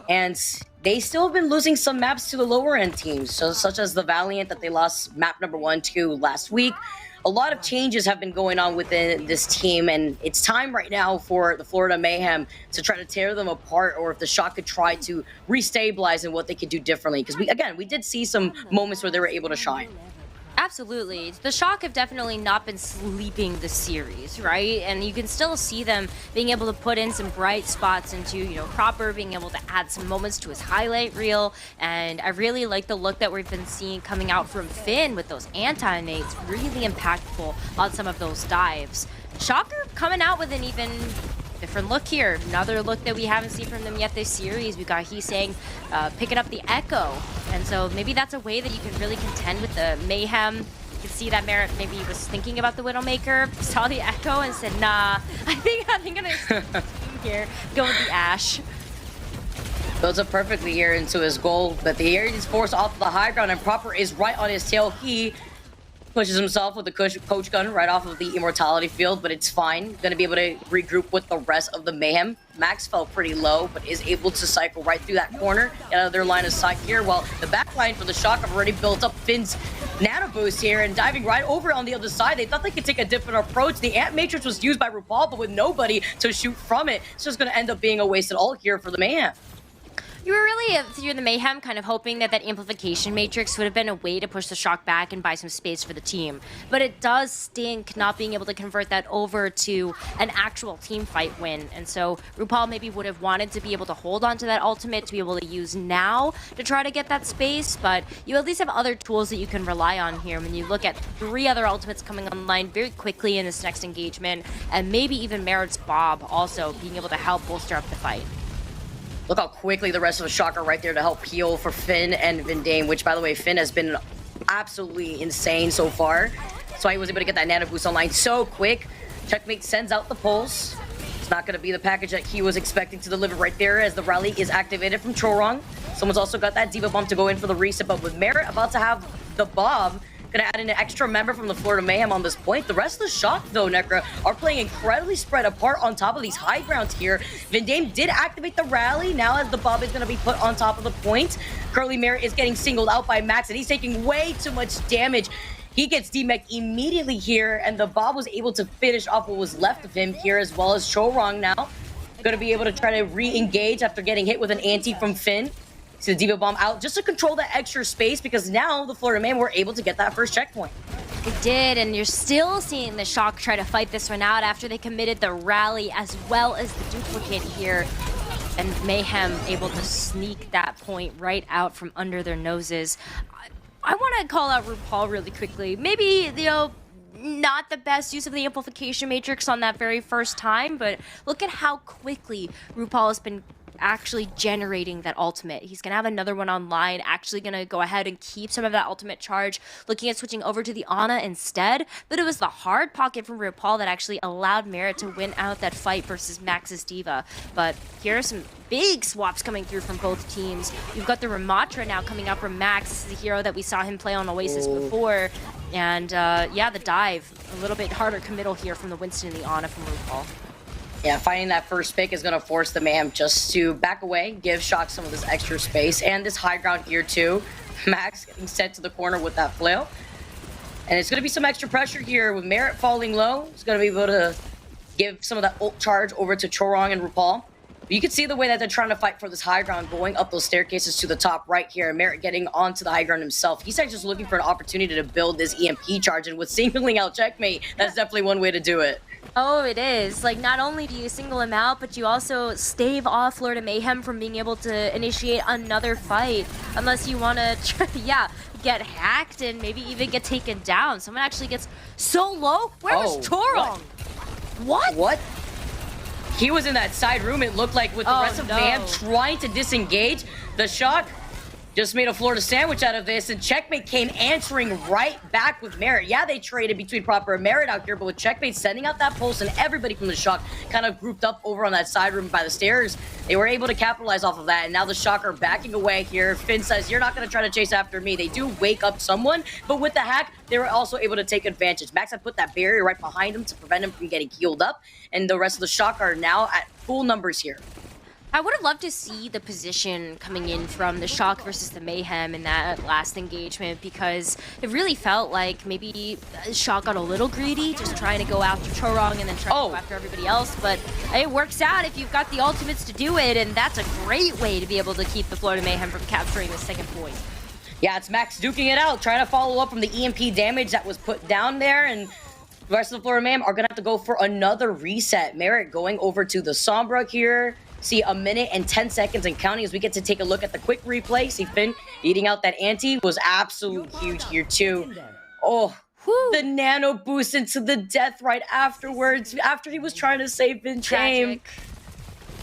and they still have been losing some maps to the lower-end teams, so such as the Valiant that they lost map number 1 to last week. A lot of changes have been going on within this team, and it's time right now for the Florida Mayhem to try to tear them apart, or if the Shock could try to restabilize and what they could do differently. Because we did see some moments where they were able to shine. Absolutely. The Shock have definitely not been sleeping the series, right? And you can still see them being able to put in some bright spots into, you know, Cropper being able to add some moments to his highlight reel. And I really like the look that we've been seeing coming out from Finn with those anti-nades, really impactful on some of those dives. Shocker coming out with an even different look here. Another look that we haven't seen from them yet this series. We got Heesang picking up the Echo. And so maybe that's a way that you can really contend with the Mayhem. You can see that Merritt maybe was thinking about the Widowmaker, saw the Echo and said, nah, I think I'm gonna team here, go with the Ashe. Goes up perfectly here into his goal, but the air is forced off the high ground, and Proper is right on his tail. He pushes himself with the coach gun right off of the Immortality field, but it's fine. Gonna be able to regroup with the rest of the Mayhem. Max fell pretty low, but is able to cycle right through that corner, get out of their line of sight here, while the back line for the Shock have already built up Finn's nano boost here and diving right over on the other side. They thought they could take a different approach. The Ant Matrix was used by RuPaul, but with nobody to shoot from it, it's just gonna end up being a wasted ult here for the Mayhem. You were really, through the Mayhem, kind of hoping that that Amplification Matrix would have been a way to push the Shock back and buy some space for the team. But it does stink not being able to convert that over to an actual team fight win. And so RuPaul maybe would have wanted to be able to hold on to that ultimate to be able to use now to try to get that space. But you at least have other tools that you can rely on here when you look at 3 other ultimates coming online very quickly in this next engagement. And maybe even Merritt's Bob also being able to help bolster up the fight. Look how quickly the rest of the Shock are right there to help heal for Finn and Vindane, which, by the way, Finn has been absolutely insane so far. So he was able to get that nano boost online so quick. Checkmate sends out the pulse. It's not going to be the package that he was expecting to deliver right there as the rally is activated from Chorong. Someone's also got that Diva Bomb to go in for the reset, but with Merritt about to have the Bob, gonna add in an extra member from the Florida Mayhem on this point. The rest of the Shock, though, Necra, are playing incredibly spread apart on top of these high grounds here. Vindame did activate the rally. Now as the Bob is gonna be put on top of the point, Curly Merritt is getting singled out by Max, and he's taking way too much damage. He gets DMEC immediately here, and the Bob was able to finish off what was left of him here, as well as Chorong now. Gonna be able to try to re-engage after getting hit with an anti from Finn. See the Diva Bomb out just to control that extra space, because now the Florida Mayhem were able to get that first checkpoint. It did, and you're still seeing the Shock try to fight this one out after they committed the rally as well as the duplicate here. And Mayhem able to sneak that point right out from under their noses. I want to call out RuPaul really quickly. Maybe, you know, not the best use of the Amplification Matrix on that very first time, but look at how quickly RuPaul has been actually generating that ultimate. He's gonna have another one online, actually gonna go ahead and keep some of that ultimate charge, looking at switching over to the Ana instead. But it was the hard pocket from RuPaul that actually allowed Merritt to win out that fight versus Max's Diva. But here are some big swaps coming through from both teams. You've got the Ramatra now coming up from Max. This is the hero that we saw him play on Oasis before. And yeah, the dive, a little bit harder committal here from the Winston and the Ana from RuPaul. Yeah, finding that first pick is going to force the Mayhem just to back away, give Shock some of this extra space, and this high ground here too. Max getting sent to the corner with that flail. And it's going to be some extra pressure here with Merit falling low. It's going to be able to give some of that ult charge over to Chorong and RuPaul. But you can see the way that they're trying to fight for this high ground, going up those staircases to the top right here. Merit getting onto the high ground himself. He's actually just looking for an opportunity to build this EMP charge. And with singling out Checkmate, that's definitely one way to do it. Oh, it is. Like, not only do you single him out, but you also stave off Florida Mayhem from being able to initiate another fight. Unless you want to, yeah, get hacked and maybe even get taken down. Someone actually gets so low. Where was Chorong? What? He was in that side room, it looked like, with the rest of Mayhem trying to disengage. The Shock just made a Florida sandwich out of this, and Checkmate came answering right back with Merit. Yeah, they traded between Proper and Merit out here, but with Checkmate sending out that pulse and everybody from the Shock kind of grouped up over on that side room by the stairs, they were able to capitalize off of that, and now the Shock are backing away here. Finn says, you're not going to try to chase after me. They do wake up someone, but with the hack, they were also able to take advantage. Max had put that barrier right behind him to prevent him from getting healed up, and the rest of the Shock are now at full numbers here. I would have loved to see the position coming in from the Shock versus the Mayhem in that last engagement, because it really felt like maybe Shock got a little greedy, just trying to go after Chorong and then trying to go after everybody else. But it works out if you've got the ultimates to do it, and that's a great way to be able to keep the Florida Mayhem from capturing the second point. Yeah, it's Max duking it out, trying to follow up from the EMP damage that was put down there, and the rest of the Florida Mayhem are going to have to go for another reset. Merit going over to the Sombra here. See, 1 minute and 10 seconds and counting as we get to take a look at the quick replay. See, Finn eating out that ante was absolutely huge here too. Oh, the nano boost into the death right afterwards, after he was trying to save Vin Chain.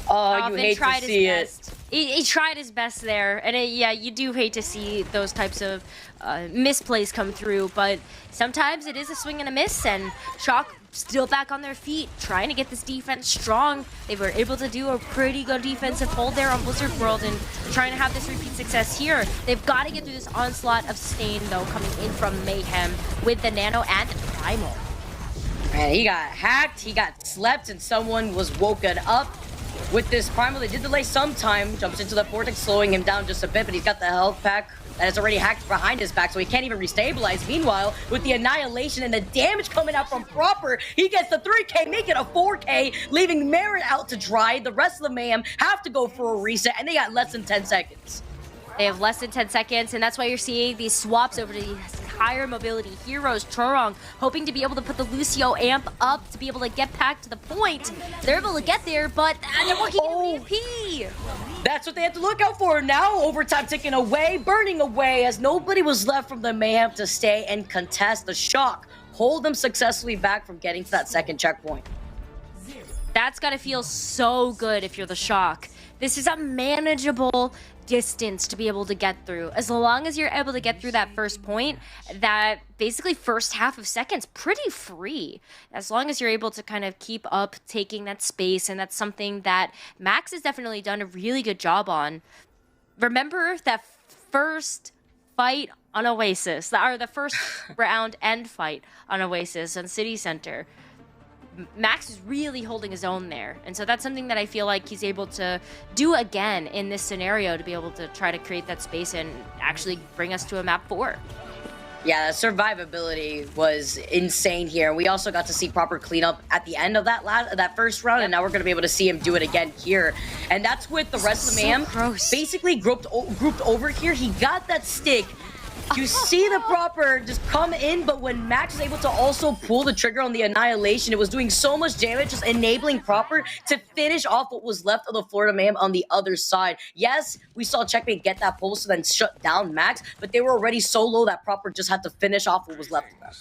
Oh, you hate to see it. He tried his best there, and yeah, you do hate to see those types of misplays come through, but sometimes it is a swing and a miss, and Shock still back on their feet, trying to get this defense strong. They were able to do a pretty good defensive hold there on Blizzard World and trying to have this repeat success here. They've got to get through this onslaught of Stain, though, coming in from Mayhem with the Nano and Primal. And he got hacked, he got slept, and someone was woken up. With this Primal, they did delay some time, jumps into the Vortex, slowing him down just a bit, but he's got the health pack that is already hacked behind his back, so he can't even restabilize. Meanwhile, with the Annihilation and the damage coming out from Proper, he gets the 3K, make it a 4K, leaving Merit out to dry. The rest of the Mayhem have to go for a reset, and they got less than 10 seconds. They have less than 10 seconds, and that's why you're seeing these swaps over to these higher mobility heroes. Chorong hoping to be able to put the Lucio amp up to be able to get back to the point. They're able to get there, but they're working in EMP. That's what they have to look out for. Now overtime ticking away, burning away, as nobody was left from the Mayhem to stay and contest. The Shock hold them successfully back from getting to that second checkpoint. That's got to feel so good if you're the Shock. This is a manageable distance to be able to get through. As long as you're able to get through that first point, that basically first half of seconds, pretty free. As long as you're able to kind of keep up taking that space, and that's something that Max has definitely done a really good job on. Remember that first fight on Oasis, or the first round end fight on Oasis on City Center. Max is really holding his own there. And so that's something that I feel like he's able to do again in this scenario, to be able to try to create that space and actually bring us to a map 4. Yeah, the survivability was insane here. We also got to see Proper cleanup at the end of that first round, and now we're going to be able to see him do it again here. And that's with the rest of the Mayhem basically grouped over here. He got that stick. You see the Proper just come in, but when Max was able to also pull the trigger on the Annihilation, it was doing so much damage, just enabling Proper to finish off what was left of the Florida Mayhem on the other side. Yes, we saw Checkmate get that pulse and then shut down Max, but they were already so low that Proper just had to finish off what was left of them.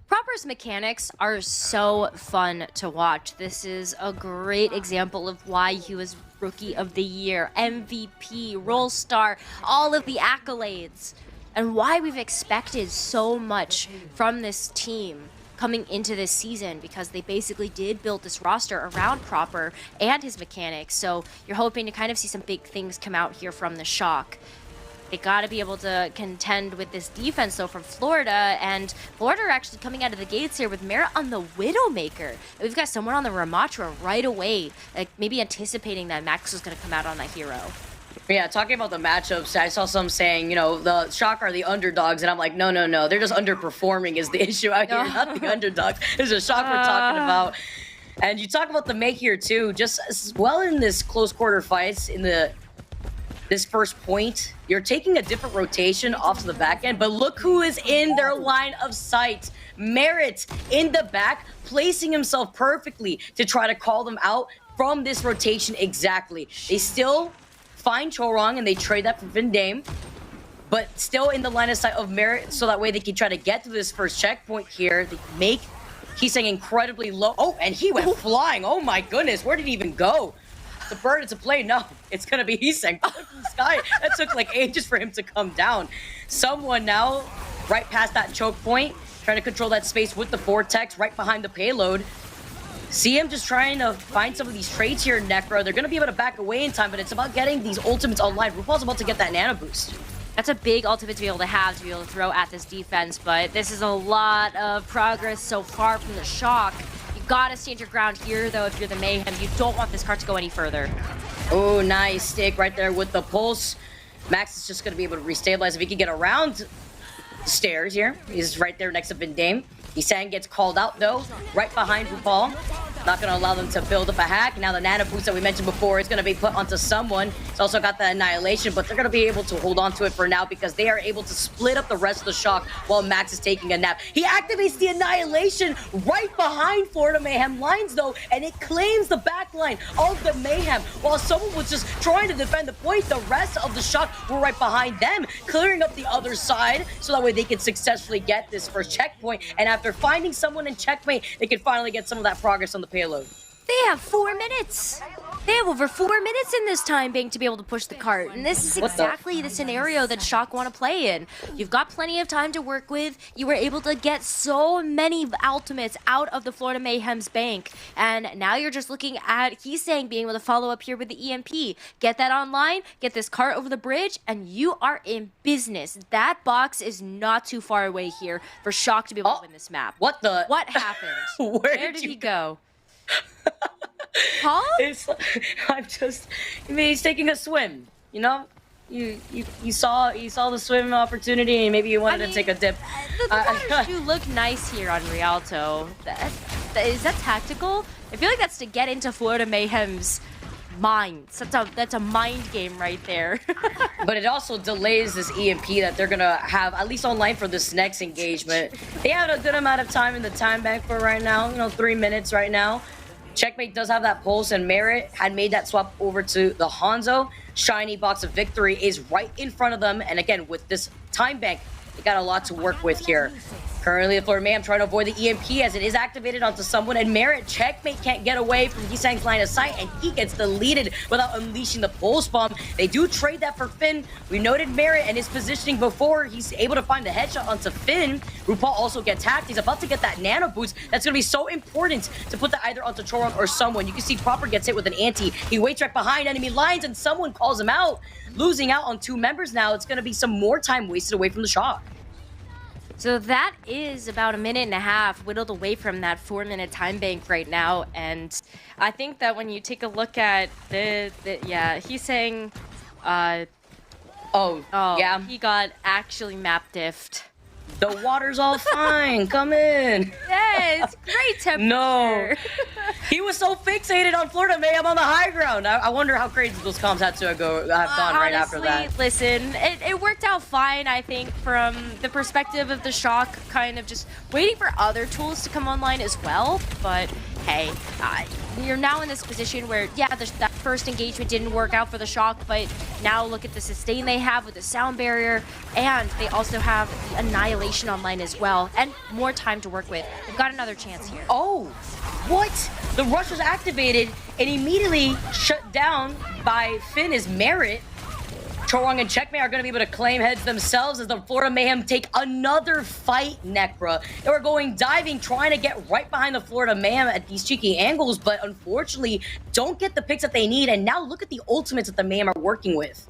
Proper's mechanics are so fun to watch. This is a great example of why he was Rookie of the Year, MVP, Roll Star, all of the accolades. And why we've expected so much from this team coming into this season, because they basically did build this roster around Proper and his mechanics. So you're hoping to kind of see some big things come out here from the Shock. They got to be able to contend with this defense, though, from Florida. And Florida are actually coming out of the gates here with Merit on the Widowmaker. We've got someone on the Ramatra right away, like maybe anticipating that Max was going to come out on that hero. Yeah, talking about the matchups, I saw some saying, you know, the Shock are the underdogs, and I'm like, no, they're just underperforming is the issue out here, not the underdogs. There's a Shock we're talking about. And you talk about the make here too, just as well in this close quarter fights in this first point, you're taking a different rotation off to the back end, but look who is in their line of sight. Merit in the back, placing himself perfectly to try to call them out from this rotation exactly. They still find Chorong and they trade that for Vindame, but still in the line of sight of Merit, so that way they can try to get to this first checkpoint here. They make Heesang incredibly low. Oh, and he went flying. Oh my goodness, where did he even go? The bird, it's a play. No, it's gonna be Heesang from the sky. That took like ages for him to come down. Someone now, right past that choke point, trying to control that space with the Vortex right behind the payload. See him just trying to find some of these trades here, Necro. They're gonna be able to back away in time, but it's about getting these ultimates online. RuPaul's about to get that nano boost. That's a big ultimate to be able to throw at this defense, but this is a lot of progress so far from the Shock. You gotta stand your ground here, though, if you're the Mayhem. You don't want this card to go any further. Oh, nice stick right there with the pulse. Max is just gonna be able to restabilize if he can get around the stairs here. He's right there next to Vindame. Heesang gets called out, though, right behind RuPaul. Not going to allow them to build up a hack. Now the nano boost that we mentioned before is going to be put onto someone. It's also got the annihilation, but they're going to be able to hold on to it for now because they are able to split up the rest of the Shock while Max is taking a nap. He activates the annihilation right behind Florida Mayhem lines, though, and it claims the back line of the Mayhem. While someone was just trying to defend the point, the rest of the Shock were right behind them, clearing up the other side so that way they can successfully get this first checkpoint. And after finding someone in checkmate, they can finally get some of that progress on the payload. They have 4 minutes. They have over 4 minutes in this time bank to be able to push the cart. And this is exactly the scenario that Shock want to play in. You've got plenty of time to work with. You were able to get so many ultimates out of the Florida Mayhem's bank. And now you're just looking at Heesang being able to follow up here with the EMP. Get that online, get this cart over the bridge, and you are in business. That box is not too far away here for Shock to be able to win this map. What happened? Where did he go? Huh? He's taking a swim, you know? You saw the swim opportunity and maybe you wanted to take a dip. The waters do look nice here on Rialto. Is that tactical? I feel like that's to get into Florida Mayhem's minds. That's a mind game right there. But it also delays this EMP that they're gonna have at least online for this next engagement. They have a good amount of time in the time bank for right now, 3 minutes right now. Checkmate does have that pulse, and Merit had made that swap over to the Hanzo. Shiny box of victory is right in front of them, and again, with this time bank, they got a lot to work with here. Currently, the Florida Mayhem trying to avoid the EMP as it is activated onto someone, and Merit, Checkmate can't get away from Heesang's line of sight, and he gets deleted without unleashing the pulse bomb. They do trade that for Finn. We noted Merit and his positioning before. He's able to find the headshot onto Finn. RuPaul also gets hacked. He's about to get that nano boost. That's going to be so important to put that either onto Chorong or someone. You can see Proper gets hit with an anti. He waits right behind enemy lines, and someone calls him out. Losing out on 2 members now. It's going to be some more time wasted away from the Shock. So that is about a minute and a half whittled away from that 4-minute time bank right now. And I think that when you take a look at he's saying, yeah, he got actually map diffed. The water's all fine. Come in. Yes, great temperature. No. He was so fixated on Florida Mayhem on the high ground. I wonder how crazy those comms had to have gone right after that. Listen, it worked out fine, I think, from the perspective of the Shock, kind of just waiting for other tools to come online as well. But hey, you're now in this position where, yeah, that first engagement didn't work out for the Shock, but now look at the sustain they have with the sound barrier, and they also have the annihilation online as well, and more time to work with. They've got another chance here. Oh, what? The rush was activated and immediately shut down by Finn as Merit. Chorong and Checkmate are going to be able to claim heads themselves as the Florida Mayhem take another fight, Necra. They were going diving, trying to get right behind the Florida Mayhem at these cheeky angles, but unfortunately don't get the picks that they need. And now look at the ultimates that the Mayhem are working with.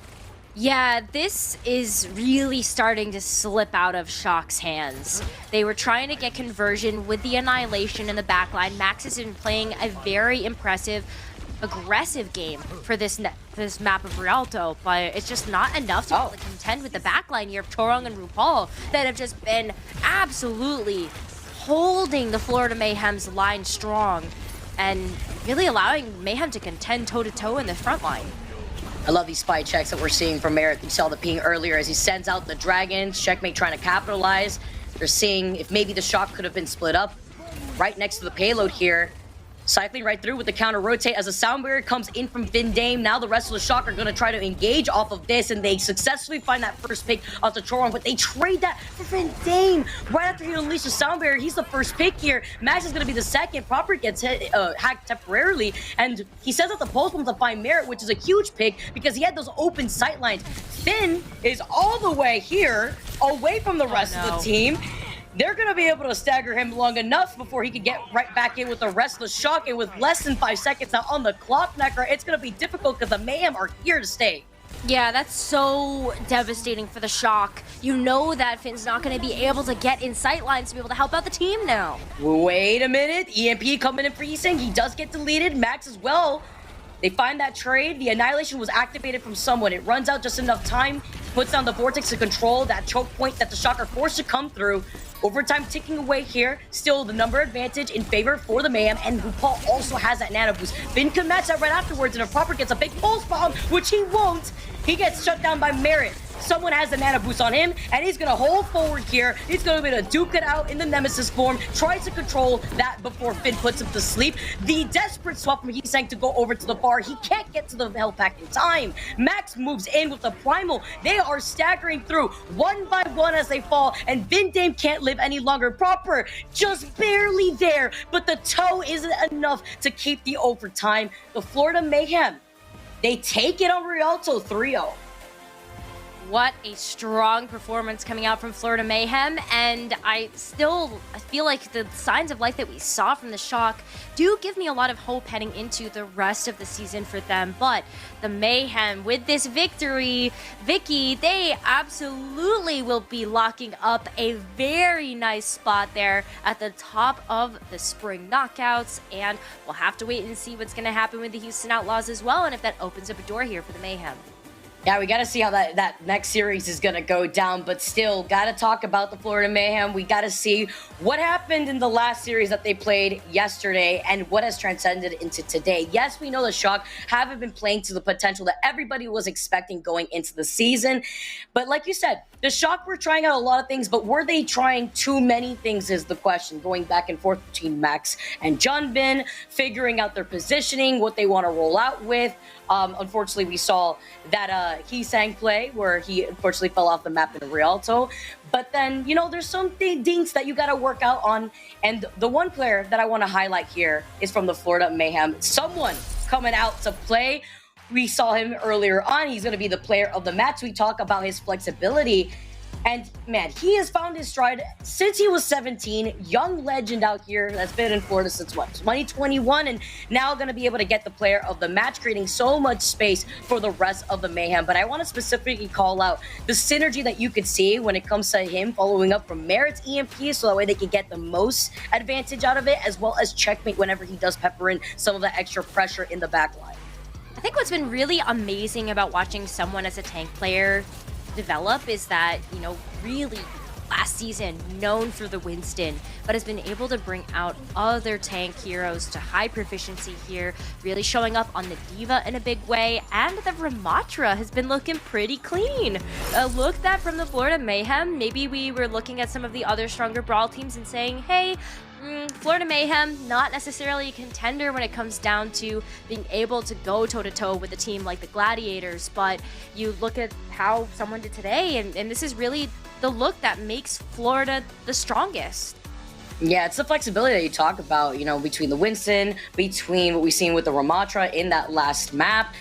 Yeah, this is really starting to slip out of Shock's hands. They were trying to get conversion with the annihilation in the backline. Max has been playing a very impressive aggressive game for this this map of Rialto, but it's just not enough to be able to contend with the backline here of Chorong and RuPaul that have just been absolutely holding the Florida Mayhem's line strong and really allowing Mayhem to contend toe-to-toe in the front line. I love these spy checks that we're seeing from Merritt. You saw the ping earlier as he sends out the Dragons. Checkmate trying to capitalize. They're seeing if maybe the shock could have been split up right next to the payload here. Cycling right through with the counter rotate as a sound barrier comes in from Vindame. Now the rest of the shock are going to try to engage off of this, and they successfully find that first pick onto Choron, but they trade that for Vindame. Right after he unleashed the sound barrier, he's the first pick here. Max is going to be the second. Proper gets hacked temporarily, and he sends out the pulse bomb to find Merritt, which is a huge pick because he had those open sight lines. Finn is all the way here, away from the rest of the team. They're going to be able to stagger him long enough before he can get right back in with the rest of the shock. And with less than 5 seconds now on the clock, Necra, it's going to be difficult because the Mayhem are here to stay. Yeah, that's so devastating for the shock. You know that Finn's not going to be able to get in sight lines to be able to help out the team now. Wait a minute. EMP coming in for Yiseng. He does get deleted. Max as well. They find that trade. The Annihilation was activated from someone. It runs out just enough time. Puts down the Vortex to control that choke point that the shock are forced to come through. Overtime ticking away here. Still the number advantage in favor for the Mayhem, and RuPaul also has that nano boost. Finn can match that right afterwards, and if Proper gets a big pulse bomb, which he won't, he gets shut down by Merritt. Someone has the nano boost on him, and he's going to hold forward here. He's going to be able to duke it out in the Nemesis form. Tries to control that before Finn puts him to sleep. The desperate swap from Yiseng to go over to the bar. He can't get to the health pack in time. Max moves in with the Primal. They are staggering through one by one as they fall, and Vindame can't live any longer. Proper just barely there, but the toe isn't enough to keep the overtime. The Florida Mayhem, they take it on Rialto 3-0. What a strong performance coming out from Florida Mayhem, and I feel like the signs of life that we saw from the shock do give me a lot of hope heading into the rest of the season for them. But the Mayhem, with this victory, Vicky, they absolutely will be locking up a very nice spot there at the top of the spring knockouts, and we'll have to wait and see what's going to happen with the Houston Outlaws as well, and if that opens up a door here for the Mayhem. Yeah, we got to see how that next series is going to go down, but still, got to talk about the Florida Mayhem. We got to see what happened in the last series that they played yesterday and what has transcended into today. Yes, we know the Shock haven't been playing to the potential that everybody was expecting going into the season, but like you said, the Shock were trying out a lot of things, but were they trying too many things is the question, going back and forth between Max and Junbin, figuring out their positioning, what they want to roll out with. Unfortunately, we saw that Yiseng play where he unfortunately fell off the map in Rialto. But then, you know, there's some dinks that you got to work out on. And the one player that I want to highlight here is from the Florida Mayhem. Someone coming out to play. We saw him earlier on. He's going to be the player of the match. We talk about his flexibility. And man, he has found his stride since he was 17. Young legend out here that's been in Florida since what, 2021, and now going to be able to get the player of the match, creating so much space for the rest of the Mayhem. But I want to specifically call out the synergy that you could see when it comes to him following up from Merritt's EMP, so that way they can get the most advantage out of it, as well as checkmate whenever he does pepper in some of the extra pressure in the backline. I think what's been really amazing about watching someone as a tank player develop is that, you know, really last season known for the Winston, but has been able to bring out other tank heroes to high proficiency here, really showing up on the Diva in a big way, and the Ramatra has been looking pretty clean. Look that from the Florida Mayhem, maybe we were looking at some of the other stronger Brawl teams and saying, hey, Florida Mayhem, not necessarily a contender when it comes down to being able to go toe-to-toe with a team like the Gladiators, but you look at how someone did today, and this is really the look that makes Florida the strongest. Yeah, it's the flexibility that you talk about, you know, between the Winston, between what we've seen with the Ramatra in that last map.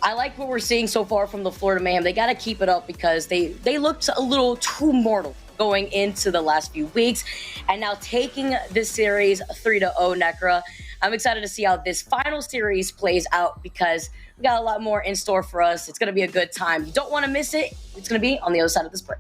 I like what we're seeing so far from the Florida Mayhem. They got to keep it up because they looked a little too mortal going into the last few weeks, and now taking this series 3-0, Necra. I'm excited to see how this final series plays out because we got a lot more in store for us. It's going to be a good time. You don't want to miss it. It's going to be on the other side of this break.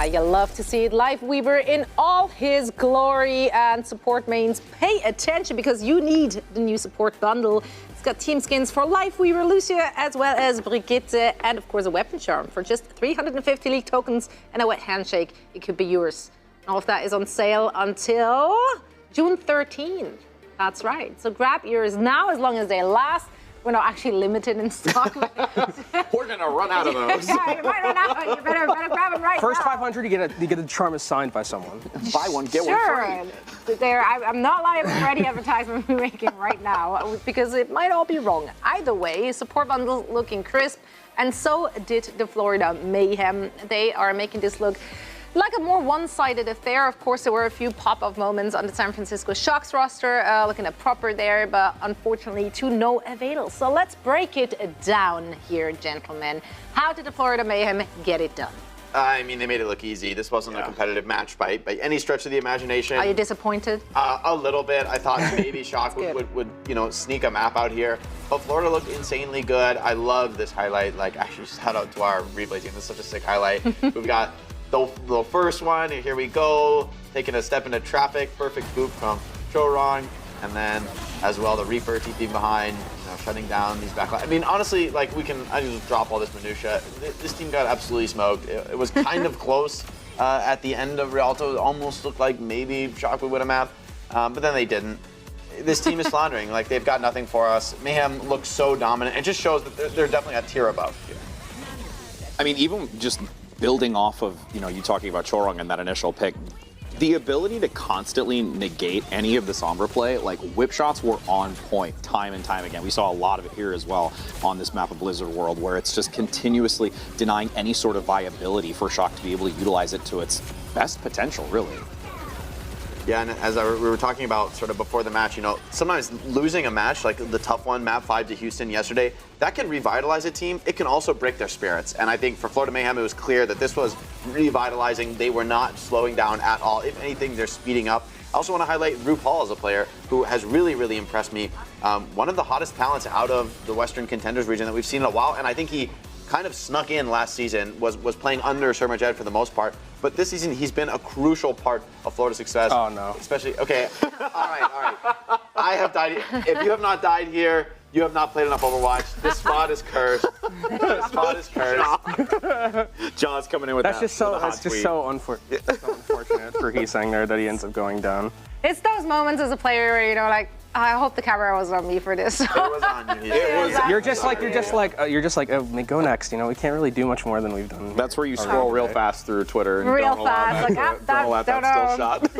You love to see it live. Weaver in all his glory. And support mains, pay attention because you need the new support bundle. It's got team skins for Life Weaver, Lucia, as well as Brigitte, and of course a weapon charm for just 350 league tokens and a wet handshake. It could be yours. All of that is on sale until June 13th. That's right. So grab yours now as long as they last. We're not actually limited in stock. We're gonna run out of those. Yeah, you might run out. You better grab them right First now. 500, you get a charm assigned by someone. Buy one, get one free. I'm not lying for any advertisement we're making right now because it might all be wrong. Either way, support bundles looking crisp, and so did the Florida Mayhem. They are making this look like a more one-sided affair. Of course, there were a few pop-up moments on the San Francisco Shocks roster, looking at proper there, but unfortunately to no avail. So let's break it down here, gentlemen. How did the Florida Mayhem get it done? I mean, they made it look easy. This wasn't a competitive match by any stretch of the imagination. Are you disappointed? A little bit. I thought maybe Shock would sneak a map out here. But Florida looked insanely good. I love this highlight. Like, actually, shout out to our replay team. This is such a sick highlight. We've got the first one, and here we go, taking a step into traffic, perfect boop from Chorong, and then as well the Reaper TP behind, shutting down these backline. I mean, honestly, like I just drop all this minutia. This team got absolutely smoked. It was kind of close at the end of Rialto. It almost looked like maybe Shock would win a map, but then they didn't. This team is floundering. Like, they've got nothing for us. Mayhem looks so dominant. It just shows that they're definitely a tier above here. I mean, even just building off of, you talking about Chorong and that initial pick, the ability to constantly negate any of the Sombra play, like whip shots were on point time and time again. We saw a lot of it here as well on this map of Blizzard World, where it's just continuously denying any sort of viability for Shock to be able to utilize it to its best potential, really. Yeah, and as we were talking about sort of before the match, sometimes losing a match, like the tough one, map 5 to Houston yesterday, that can revitalize a team. It can also break their spirits. And I think for Florida Mayhem, it was clear that this was revitalizing. They were not slowing down at all. If anything, they're speeding up. I also want to highlight RuPaul as a player who has really, really impressed me. One of the hottest talents out of the Western Contenders region that we've seen in a while, and I think he kind of snuck in last season, was playing under Surmajed for the most part. But this season, he's been a crucial part of Florida's success. Oh, no. Especially, okay, all right. I have died. If you have not died here, you have not played enough Overwatch. This spot is cursed. This spot is cursed. John's coming in with that's that. just so unfortunate for Heesang there that he ends up going down. It's those moments as a player where I hope the camera was on me for this. It was on you. You're just like, oh, go next. We can't really do much more than we've done. That's where you scroll real fast through Twitter and real don't fast. allow that still shot.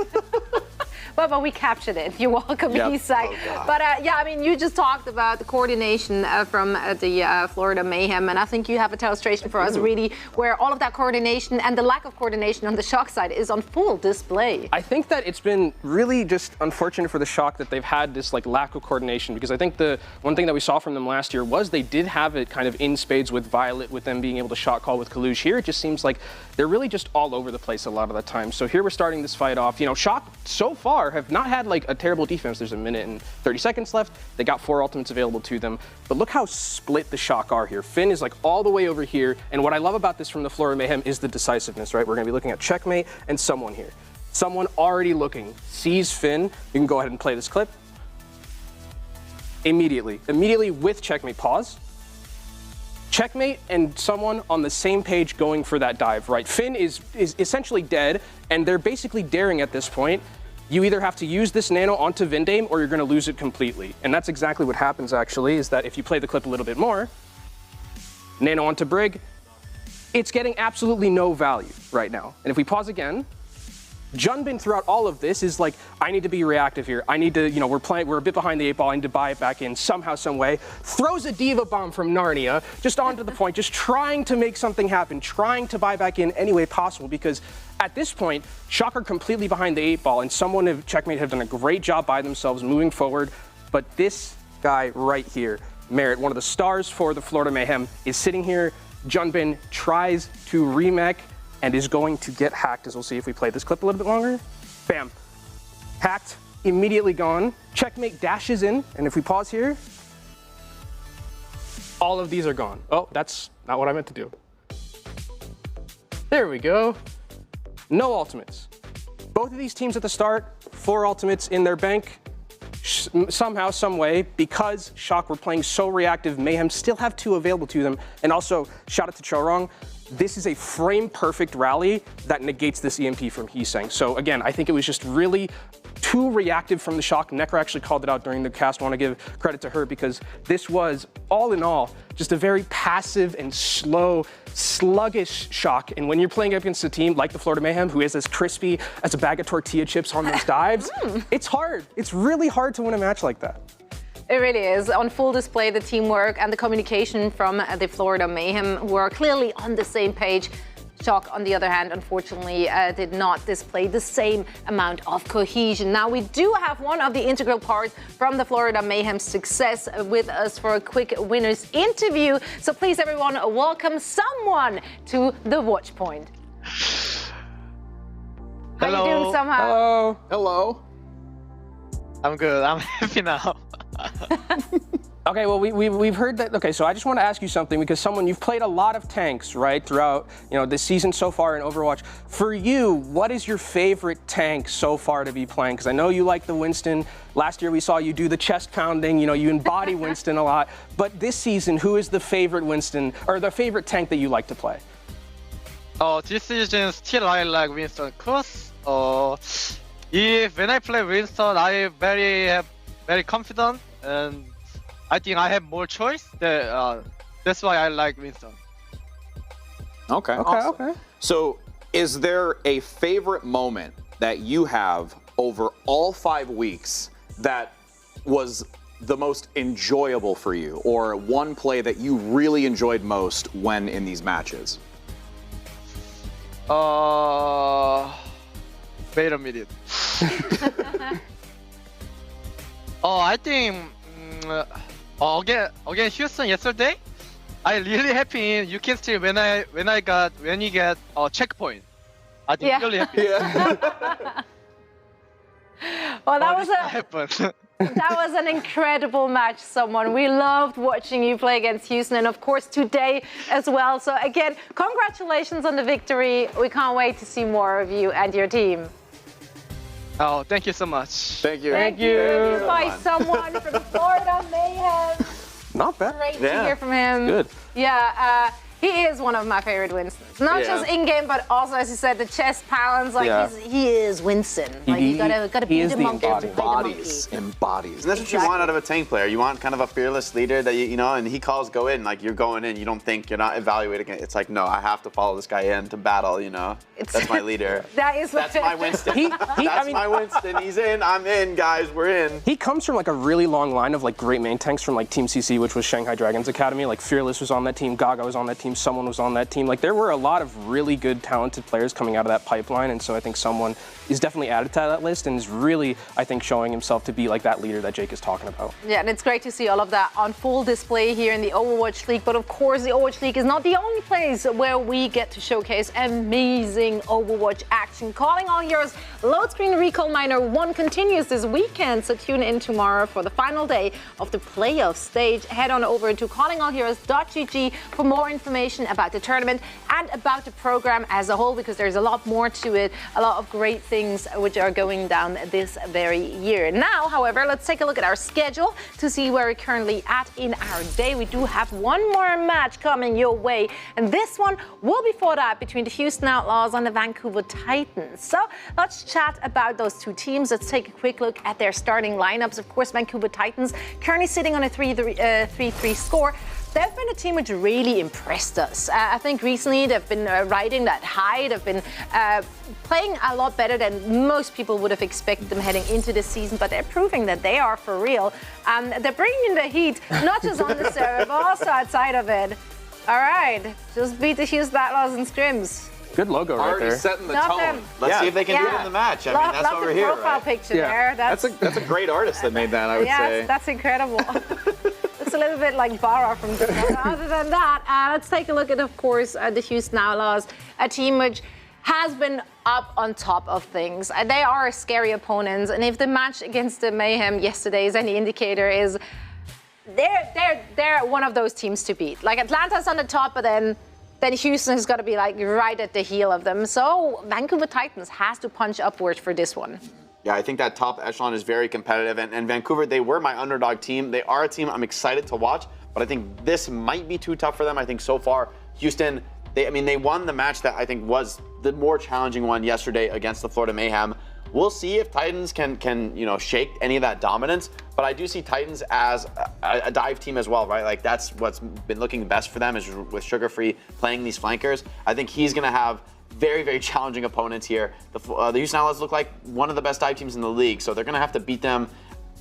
But we captured it. You're welcome, Isak. Oh, but you just talked about the coordination from the Florida Mayhem, and I think you have a illustration for us, really, where all of that coordination and the lack of coordination on the Shock side is on full display. I think that it's been really just unfortunate for the Shock that they've had this lack of coordination, because I think the one thing that we saw from them last year was they did have it kind of in spades with Violet, with them being able to shot call with Kalush. Here it just seems like they're really just all over the place a lot of the time. So here we're starting this fight off. Shock so far have not had a terrible defense. There's a minute and 30 seconds left. They got 4 ultimates available to them. But look how split the Shock are here. Finn is all the way over here. And what I love about this from the Florida Mayhem is the decisiveness, right? We're going to be looking at Checkmate and someone here. Someone already looking, sees Finn. You can go ahead and play this clip. Immediately with Checkmate, pause. Checkmate and someone on the same page going for that dive, right? Finn is essentially dead, and they're basically daring at this point. You either have to use this nano onto Vindame or you're going to lose it completely. And that's exactly what happens, actually, is that if you play the clip a little bit more, nano onto Brig, it's getting absolutely no value right now. And if we pause again, Junbin throughout all of this is I need to be reactive here. I need to, we're a bit behind the 8 ball. I need to buy it back in somehow, some way. Throws a Diva Bomb from Narnia, just onto the point, just trying to make something happen, trying to buy back in any way possible, because at this point, Shock are completely behind the 8 ball, and someone of Checkmate have done a great job by themselves moving forward. But this guy right here, Merritt, one of the stars for the Florida Mayhem, is sitting here. Junbin tries to remech and is going to get hacked, as we'll see if we play this clip a little bit longer. Bam. Hacked, immediately gone. Checkmate dashes in, and if we pause here, all of these are gone. Oh, that's not what I meant to do. There we go. no ultimates. Both of these teams at the start, 4 ultimates in their bank. Somehow, some way, because Shock were playing so reactive, Mayhem still have 2 available to them. And also, shout out to Chorong. This is a frame-perfect rally that negates this EMP from Heesang. So again, I think it was just really too reactive from the Shock. Necro actually called it out during the cast. I want to give credit to her because this was, all in all, just a very passive and slow, sluggish Shock. And when you're playing against a team like the Florida Mayhem, who is as crispy as a bag of tortilla chips on those dives, it's hard. It's really hard to win a match like that. It really is. On full display, the teamwork and the communication from the Florida Mayhem were clearly on the same page. Shock, on the other hand, unfortunately, did not display the same amount of cohesion. Now, we do have one of the integral parts from the Florida Mayhem's success with us for a quick winner's interview. So please, everyone, welcome someone to the watch point. How Hello. you doing, somehow? Hello. Hello. I'm good. I'm happy now. Okay, well, we've heard that. Okay, so I just want to ask you something because you've played a lot of tanks, right, throughout this season so far in Overwatch. For you, what is your favorite tank so far to be playing? Because I know you like the Winston. Last year we saw you do the chest pounding. You embody Winston a lot. But this season, who is the favorite Winston or the favorite tank that you like to play? Oh, this season still I like Winston. Cause when I play Winston, I very confident and I think I have more choice. That's why I like Winston. Okay. Okay. So, is there a favorite moment that you have over all 5 weeks that was the most enjoyable for you, or one play that you really enjoyed most when in these matches? Wait a minute. I think again Houston yesterday. I really happy. You can see when you get a checkpoint. I think really happy. Well, that was an incredible match, someone. We loved watching you play against Houston and, of course, today as well. So, again, congratulations on the victory. We can't wait to see more of you and your team. Oh, thank you so much. Thank you. Thank you. By someone from Florida Mayhem. Not bad. Great to hear from him. Good. Yeah, he is one of my favorite Winstons. Not just in-game, but also, as you said, the chest pounds. He is Winston. You gotta beat the monkey to play the monkey. Embodies. And that's what you want out of a tank player. You want kind of a fearless leader that and he calls go in, like you're going in. You don't think, you're not evaluating it. It's like, no, I have to follow this guy in to battle. That's my leader. That's my Winston. My Winston. He's in. I'm in, guys. We're in. He comes from a really long line of great main tanks from Team CC, which was Shanghai Dragons Academy. Fearless was on that team. Gaga was on that team. Someone was on that team. There were a lot of really good, talented players coming out of that pipeline, and so I think someone is definitely added to that list and is really, I think, showing himself to be that leader that Jake is talking about. Yeah, and it's great to see all of that on full display here in the Overwatch League. But of course, the Overwatch League is not the only place where we get to showcase amazing Overwatch action. Calling All Heroes Load Screen Recall Miner 1 continues this weekend, so tune in tomorrow for the final day of the playoff stage. Head on over to callingallheroes.gg for more information about the tournament and about the program as a whole, because there's a lot more to it, a lot of great things which are going down this very year. Now, however, let's take a look at our schedule to see where we're currently at in our day. We do have one more match coming your way, and this one will be fought out between the Houston Outlaws and the Vancouver Titans. So let's chat about those two teams. Let's take a quick look at their starting lineups. Of course, Vancouver Titans currently sitting on a 3-3 score. They've been a team which really impressed us. I think recently they've been riding that high. They've been playing a lot better than most people would have expected them heading into the season, but they're proving that they are for real. They're bringing in the heat, not just on the server, but also outside of it. All right, just beat the Houston Outlaws in scrims. Good logo right there. Setting the Not tone. them. Let's see if they can do it in the match. I mean, that's what we're here, Love the profile right? picture there. That's a great artist that made that, I would say. That's incredible. Looks a little bit like Bara from Japan. Other than that, let's take a look at, of course, the Houston Outlaws, a team which has been up on top of things. They are a scary opponent, and if the match against the Mayhem yesterday is any indicator, is they're one of those teams to beat. Atlanta's on the top, but then then Houston has got to be like right at the heel of them. So Vancouver Titans has to punch upward for this one. Yeah, I think that top echelon is very competitive. And Vancouver, they were my underdog team. They are a team I'm excited to watch, but I think this might be too tough for them. I think so far, Houston, they won the match that I think was the more challenging one yesterday against the Florida Mayhem. We'll see if Titans can shake any of that dominance, but I do see Titans as a dive team as well, right? Like that's what's been looking best for them is with Sugar Free playing these flankers. I think he's going to have very, very challenging opponents here. The Houston Outlaws look like one of the best dive teams in the league, so they're going to have to beat them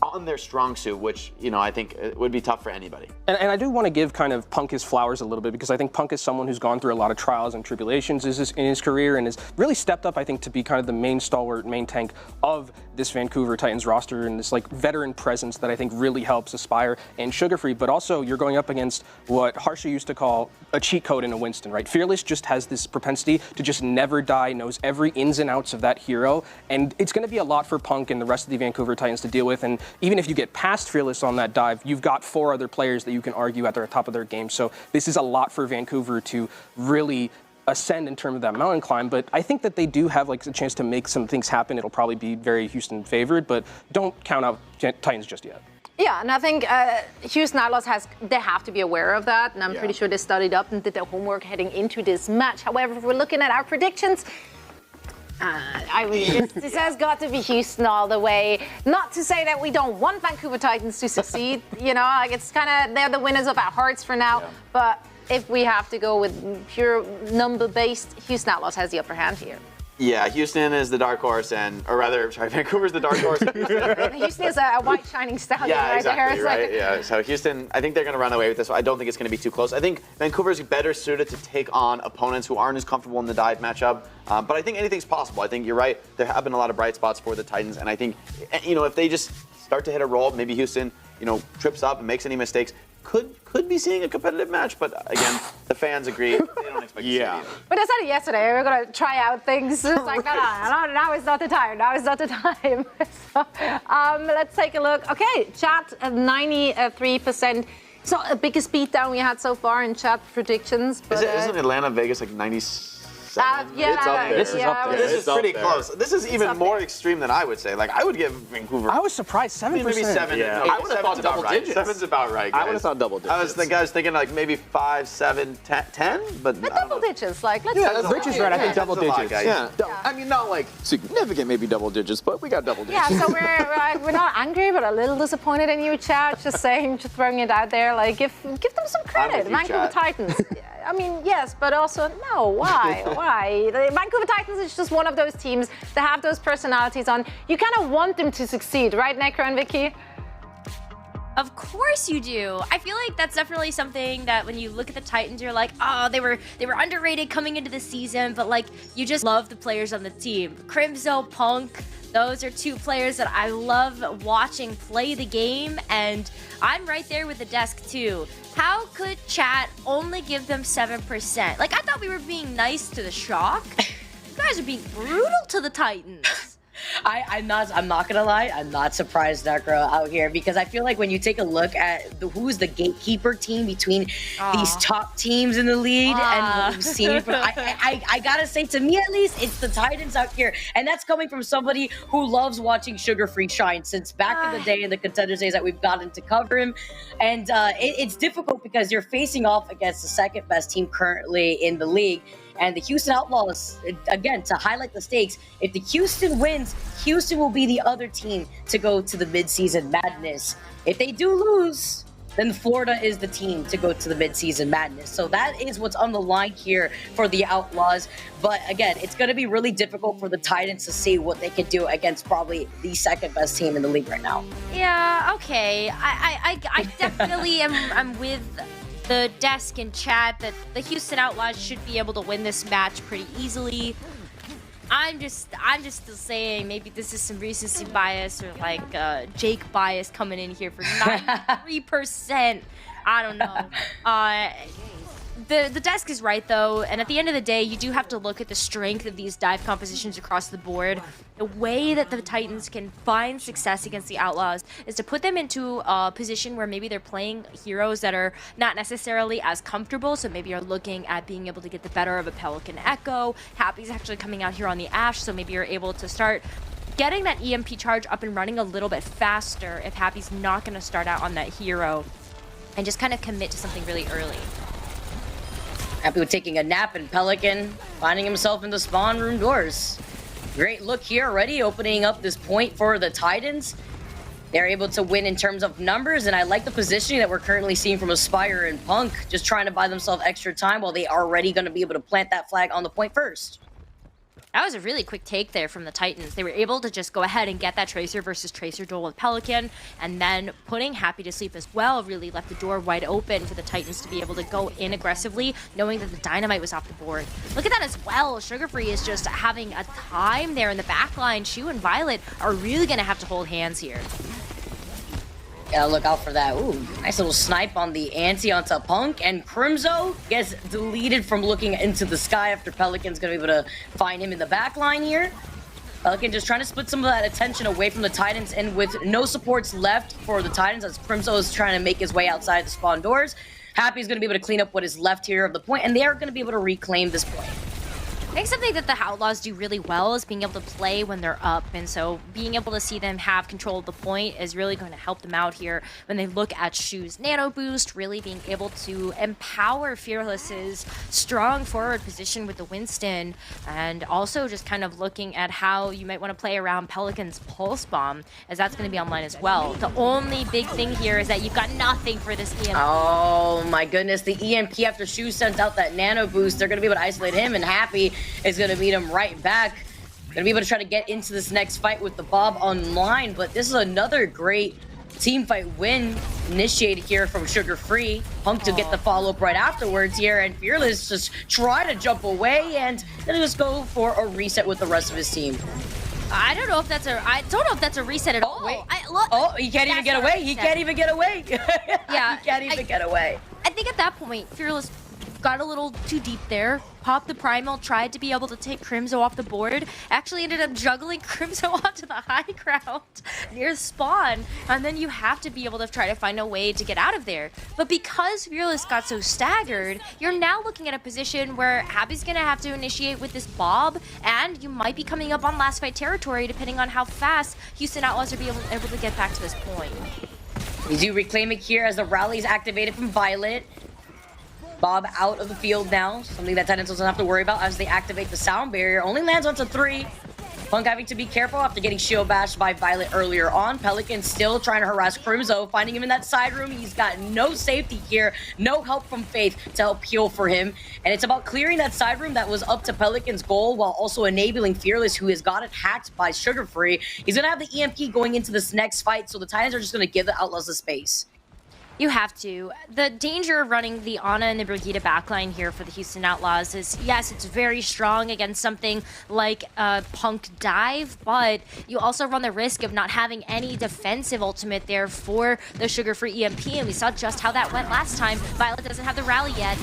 on their strong suit, which, I think it would be tough for anybody. And I do want to give kind of Punk his flowers a little bit because I think Punk is someone who's gone through a lot of trials and tribulations in his career and has really stepped up, I think, to be kind of the main stalwart, main tank of this Vancouver Titans roster and this like veteran presence that I think really helps Aspire and Sugar Free. But also you're going up against what Harsha used to call a cheat code in a Winston, right? Fearless just has this propensity to just never die, knows every ins and outs of that hero. And it's going to be a lot for Punk and the rest of the Vancouver Titans to deal with. And even if you get past Fearless on that dive, you've got 4 other players that you can argue at the top of their game. So this is a lot for Vancouver to really ascend in terms of that mountain climb, but I think that they do have like a chance to make some things happen. It'll probably be very Houston favored, but don't count out Titans just yet. Yeah, and I think Houston Outlaws they have to be aware of that, and I'm pretty sure they studied up and did their homework heading into this match. However, if we're looking at our predictions, this has got to be Houston all the way. Not to say that we don't want Vancouver Titans to succeed, like it's kind of, they're the winners of our hearts for now, but if we have to go with pure number-based, Houston Outlaws has the upper hand here. Yeah, Houston is the dark horse, Vancouver's the dark horse. Houston is a white shining stallion right exactly, there. Right, yeah. So Houston, I think they're going to run away with this. I don't think it's going to be too close. I think Vancouver's better suited to take on opponents who aren't as comfortable in the dive matchup. But I think anything's possible. I think you're right. There have been a lot of bright spots for the Titans, and I think, if they just start to hit a roll, maybe Houston, trips up and makes any mistakes, could be seeing a competitive match, but again, the fans agree. They don't expect to see it either. But I said it yesterday, we're going to try out things. It's like, no, now is not the time. Now is not the time. So, let's take a look. Okay, chat, 93%. It's not the biggest beatdown we had so far in chat predictions. But, isn't Atlanta, Vegas like 97? It's up there. This is up there. This is pretty close. This is even more extreme than I would say. Like, I would give Vancouver. I was surprised, 7%. Maybe 7. Yeah. I would have thought double digits. 7's about right, guys. I would have thought double digits. I was thinking like maybe 5, 7, 10, but double digits. Like, let's Rich is right. I think double digits. Yeah. I mean, not like significant, maybe double digits, but we got double digits. Yeah, so we're not angry, but a little disappointed in you, chat. Just throwing it out there. Like, give them some credit. Vancouver Titans. I mean, yes, but also no. Why? Why? The Vancouver Titans is just one of those teams that have those personalities on. You kind of want them to succeed, right, Necro and Vicky? Of course you do. I feel like that's definitely something that when you look at the Titans, you're like, oh, they were underrated coming into the season, but like you just love the players on the team. Crimzo, Punk, those are 2 players that I love watching play the game, and I'm right there with the desk too. How could chat only give them 7%? Like, I thought we were being nice to the Shock. You guys are being brutal to the Titans. I'm not gonna lie, I'm not surprised Necro out here, because I feel like when you take a look at who's the gatekeeper team between these top teams in the league and what we've seen from, I gotta say, to me at least, it's the Titans out here, and that's coming from somebody who loves watching Sugar Free shine since back in the day, in the Contenders days that we've gotten to cover him. And it's difficult because you're facing off against the second best team currently in the league. And the Houston Outlaws, again, to highlight the stakes, if the Houston wins, Houston will be the other team to go to the midseason madness. If they do lose, then Florida is the team to go to the midseason madness. So that is what's on the line here for the Outlaws. But again, it's going to be really difficult for the Titans to see what they can do against probably the second best team in the league right now. Yeah, okay. I definitely am with the desk and chat that the Houston Outlaws should be able to win this match pretty easily. I'm just still saying maybe this is some recency bias or like Jake bias coming in here for 93%. I don't know. The desk is right, though, and at the end of the day, you do have to look at the strength of these dive compositions across the board. The way that the Titans can find success against the Outlaws is to put them into a position where maybe they're playing heroes that are not necessarily as comfortable, so maybe you're looking at being able to get the better of a Pelican Echo. Happy's actually coming out here on the Ashe, so maybe you're able to start getting that EMP charge up and running a little bit faster if Happy's not going to start out on that hero and just kind of commit to something really early. Happy with taking a nap, and Pelican finding himself in the spawn room doors. Great look here already, opening up this point for the Titans. They're able to win in terms of numbers, and I like the positioning that we're currently seeing from Aspire and Punk, just trying to buy themselves extra time while they are already going to be able to plant that flag on the point first. That was a really quick take there from the Titans. They were able to just go ahead and get that Tracer versus Tracer duel with Pelican, and then putting Happy to sleep as well really left the door wide open for the Titans to be able to go in aggressively, knowing that the Dynamite was off the board. Look at that as well. Sugar Free is just having a time there in the back line. Shu and Violet are really going to have to hold hands here. Gotta look out for that. Ooh, nice little snipe on the ante onto Punk, and Crimzo gets deleted from looking into the sky after Pelican's gonna be able to find him in the back line here. Pelican just trying to split some of that attention away from the Titans, and with no supports left for the Titans as Crimzo is trying to make his way outside the spawn doors, Happy's gonna be able to clean up what is left here of the point, and they are gonna be able to reclaim this point. I think something that the Outlaws do really well is being able to play when they're up, and so being able to see them have control of the point is really going to help them out here when they look at Shu's nano boost, really being able to empower Fearless's strong forward position with the Winston, and also just kind of looking at how you might want to play around Pelican's Pulse Bomb, as that's going to be online as well. The only big thing here is that you've got nothing for this EMP. Oh my goodness, the EMP after Shu sends out that nano boost, they're going to be able to isolate him, and Happy is going to meet him right back. Going to be able to try to get into this next fight with the Bob online, but this is another great team fight win initiated here from Sugar Free. Punk to get the follow-up right afterwards here, and Fearless just try to jump away and gonna just go for a reset with the rest of his team. I don't know if that's a reset at all. Wait. Look, he can't even get away. He can't even get away. Yeah, he can't even get away. I think at that point, Fearless got a little too deep there. Popped the Primal, tried to be able to take Crimzo off the board. Actually ended up juggling Crimzo onto the high ground near spawn. And then you have to be able to try to find a way to get out of there. But because Fearless got so staggered, you're now looking at a position where Happy's going to have to initiate with this Bob, and you might be coming up on last fight territory depending on how fast Houston Outlaws are able to get back to this point. We do reclaim it here as the rally is activated from Violet. Bob out of the field now, something that Titans doesn't have to worry about as they activate the sound barrier. Only lands onto 3. Punk having to be careful after getting shield bashed by Violet earlier on. Pelican still trying to harass Crimzo, finding him in that side room. He's got no safety here, no help from Faith to help heal for him. And it's about clearing that side room that was up to Pelican's goal while also enabling Fearless, who has got it hacked by Sugar Free. He's going to have the EMP going into this next fight, so the Titans are just going to give the Outlaws the space. You have to. The danger of running the Ana and the Brigitte backline here for the Houston Outlaws is, yes, it's very strong against something like Punk Dive, but you also run the risk of not having any defensive ultimate there for the Sugar-Free EMP, and we saw just how that went last time. Violet doesn't have the rally yet.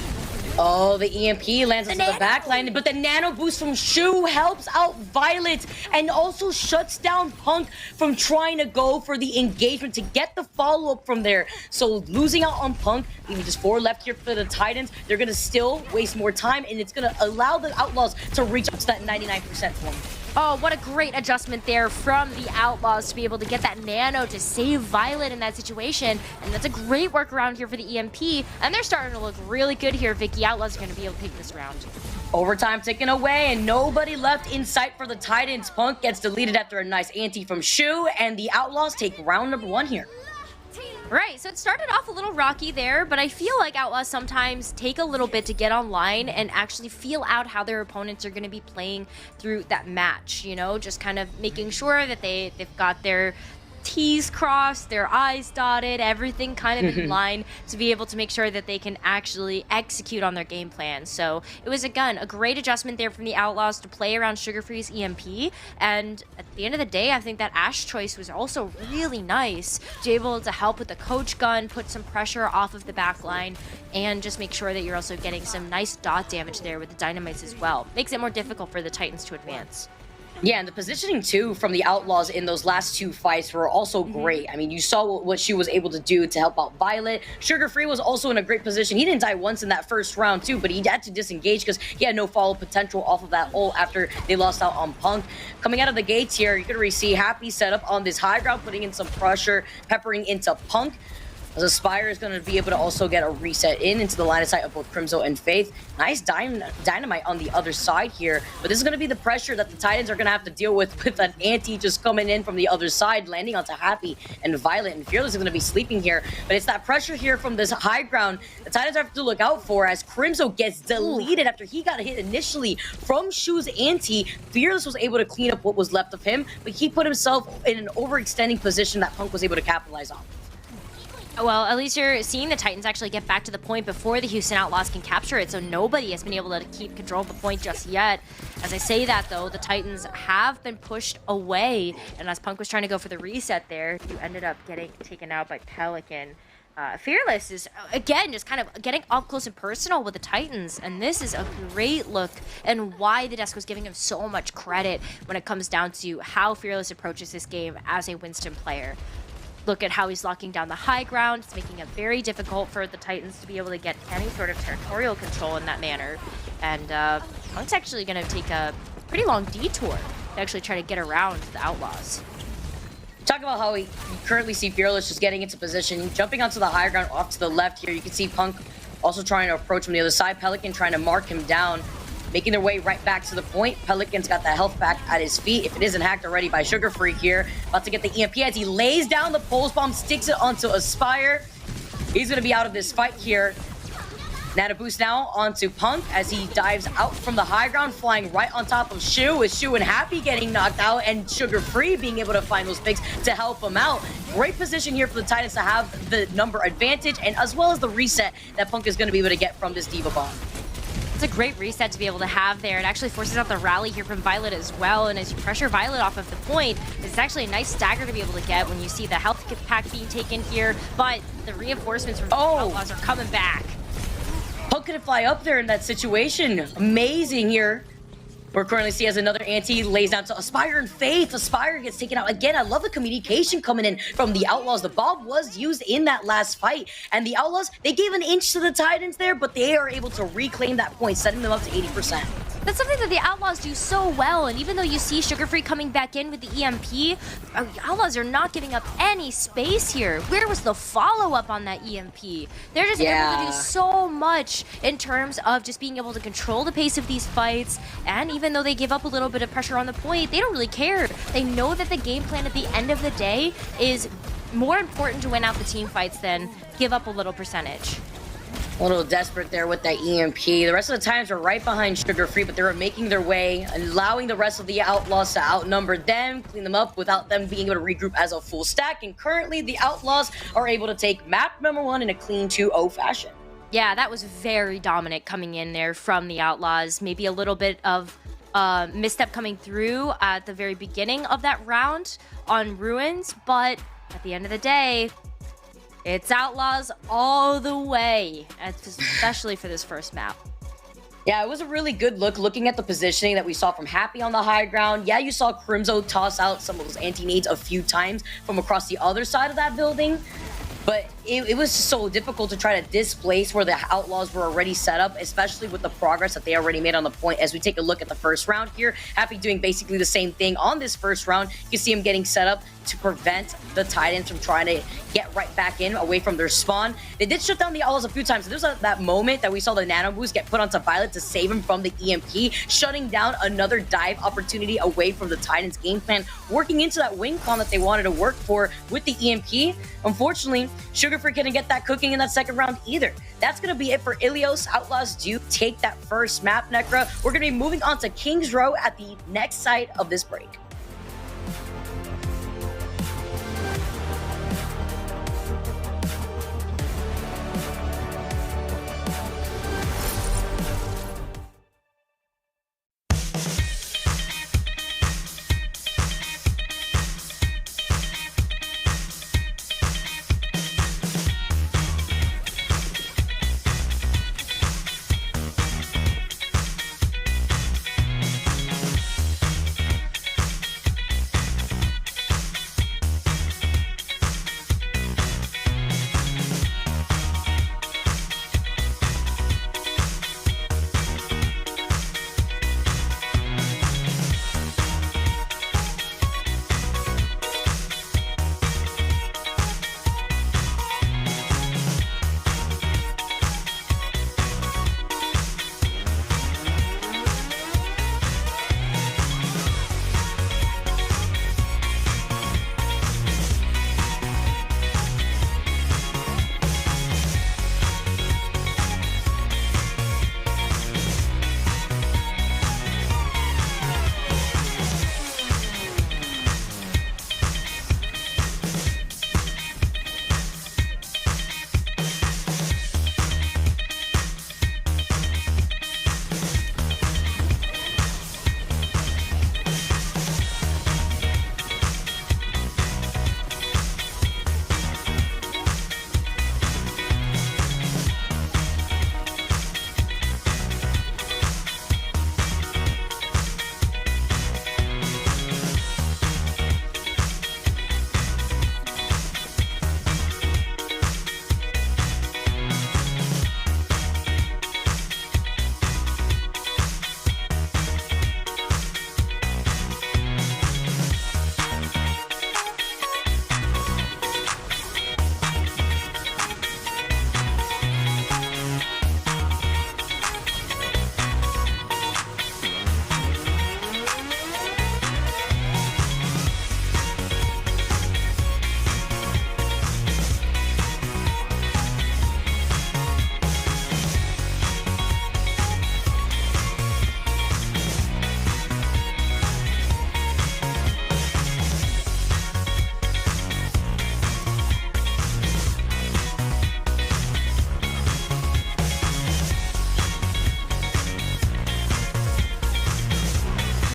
Oh, the EMP lands into the backline, but the nano boost from Shu helps out Violet and also shuts down Punk from trying to go for the engagement to get the follow-up from there. So losing out on Punk, leaving just 4 left here for the Titans, they're going to still waste more time, and it's going to allow the Outlaws to reach up to that 99% form. Oh, what a great adjustment there from the Outlaws to be able to get that nano to save Violet in that situation. And that's a great workaround here for the EMP. And they're starting to look really good here, Vicky. Outlaws are going to be able to take this round. Overtime ticking away, and nobody left in sight for the Titans. Punk gets deleted after a nice ante from Shu, and the Outlaws take round number 1 here. Right, so it started off a little rocky there, but I feel like Outlaws sometimes take a little bit to get online and actually feel out how their opponents are going to be playing through that match, you know, just kind of making sure that they've got their T's crossed, their I's dotted, everything kind of in line to be able to make sure that they can actually execute on their game plan. So it was, again, a great adjustment there from the Outlaws to play around Sugarfree's EMP. And at the end of the day, I think that Ashe choice was also really nice to be able to help with the coach gun, put some pressure off of the back line, and just make sure that you're also getting some nice dot damage there with the dynamites as well. Makes it more difficult for the Titans to advance. Yeah, and the positioning, too, from the Outlaws in those last 2 fights were also great. I mean, you saw what she was able to do to help out Violet. Sugarfree was also in a great position. He didn't die once in that first round, too, but he had to disengage because he had no follow potential off of that ult after they lost out on Punk. Coming out of the gates here, you can already see Happy set up on this high ground, putting in some pressure, peppering into Punk. As Aspire is going to be able to also get a reset into the line of sight of both Crimzo and Faith. Nice dynamite on the other side here. But this is going to be the pressure that the Titans are going to have to deal with an anti just coming in from the other side, landing onto Happy and Violet. And Fearless is going to be sleeping here. But it's that pressure here from this high ground the Titans have to look out for as Crimzo gets deleted after he got hit initially from Shu's anti. Fearless was able to clean up what was left of him, but he put himself in an overextending position that Punk was able to capitalize on. Well, at least you're seeing the Titans actually get back to the point before the Houston Outlaws can capture it, so nobody has been able to keep control of the point just yet. As I say that, though, the Titans have been pushed away, and as Punk was trying to go for the reset there, you ended up getting taken out by Pelican. Fearless is, again, just kind of getting up close and personal with the Titans, and this is a great look and why the desk was giving him so much credit when it comes down to how Fearless approaches this game as a Winston player. Look at how he's locking down the high ground. It's making it very difficult for the Titans to be able to get any sort of territorial control in that manner. And Punk's actually going to take a pretty long detour to actually try to get around the Outlaws. Talk about how you currently see Fearless just getting into position, jumping onto the high ground off to the left here. You can see Punk also trying to approach from the other side. Pelican trying to mark him down, making their way right back to the point. Pelican's got that health back at his feet. If it isn't hacked already by Sugarfree here, about to get the EMP as he lays down the pulse bomb, sticks it onto Aspire. He's going to be out of this fight here. Nana boost now onto Punk as he dives out from the high ground, flying right on top of Shu, with Shu and Happy getting knocked out and Sugarfree being able to find those picks to help him out. Great position here for the Titans to have the number advantage, and as well as the reset that Punk is going to be able to get from this Diva Bomb. It's a great reset to be able to have there. It actually forces out the rally here from Violet as well, and as you pressure Violet off of the point, it's actually a nice stagger to be able to get when you see the health pack being taken here, but the reinforcements from the Outlaws are coming back. Punk couldn't fly up there in that situation. Amazing here. We're currently see as another anti lays down to Aspire and Faith. Aspire gets taken out again. I love the communication coming in from the Outlaws. The bomb was used in that last fight, and the Outlaws, they gave an inch to the Titans there, but they are able to reclaim that point, setting them up to 80%. That's something that the Outlaws do so well, and even though you see Sugarfree coming back in with the EMP, the Outlaws are not giving up any space here. Where was the follow-up on that EMP? They're just able to do so much in terms of just being able to control the pace of these fights, and even though they give up a little bit of pressure on the point, they don't really care. They know that the game plan at the end of the day is more important to win out the team fights than give up a little percentage. A little desperate there with that EMP. The rest of the Titans are right behind Sugarfree, but they were making their way, allowing the rest of the Outlaws to outnumber them, clean them up without them being able to regroup as a full stack. And currently, the Outlaws are able to take map number 1 in a clean 2-0 fashion. Yeah, that was very dominant coming in there from the Outlaws. Maybe a little bit of misstep coming through at the very beginning of that round on Ruins, but at the end of the day, it's Outlaws all the way, especially for this first map. Yeah, it was a really good look looking at the positioning that we saw from Happy on the high ground. Yeah, you saw Crimzo toss out some of those anti-nades a few times from across the other side of that building. But it was so difficult to try to displace where the Outlaws were already set up, especially with the progress that they already made on the point. As we take a look at the first round here, Happy doing basically the same thing on this first round. You see him getting set up to prevent the Titans from trying to get right back in away from their spawn. They did shut down the Outlaws a few times. So there's that moment that we saw the nano boost get put onto Violet to save him from the EMP, shutting down another dive opportunity away from the Titans game plan, working into that wing con that they wanted to work for with the EMP. Unfortunately, Sugarfree couldn't get that cooking in that second round either. That's going to be it for Ilios. Outlaws do take that first map, Necra. We're going to be moving on to Kings Row at the next site of this break.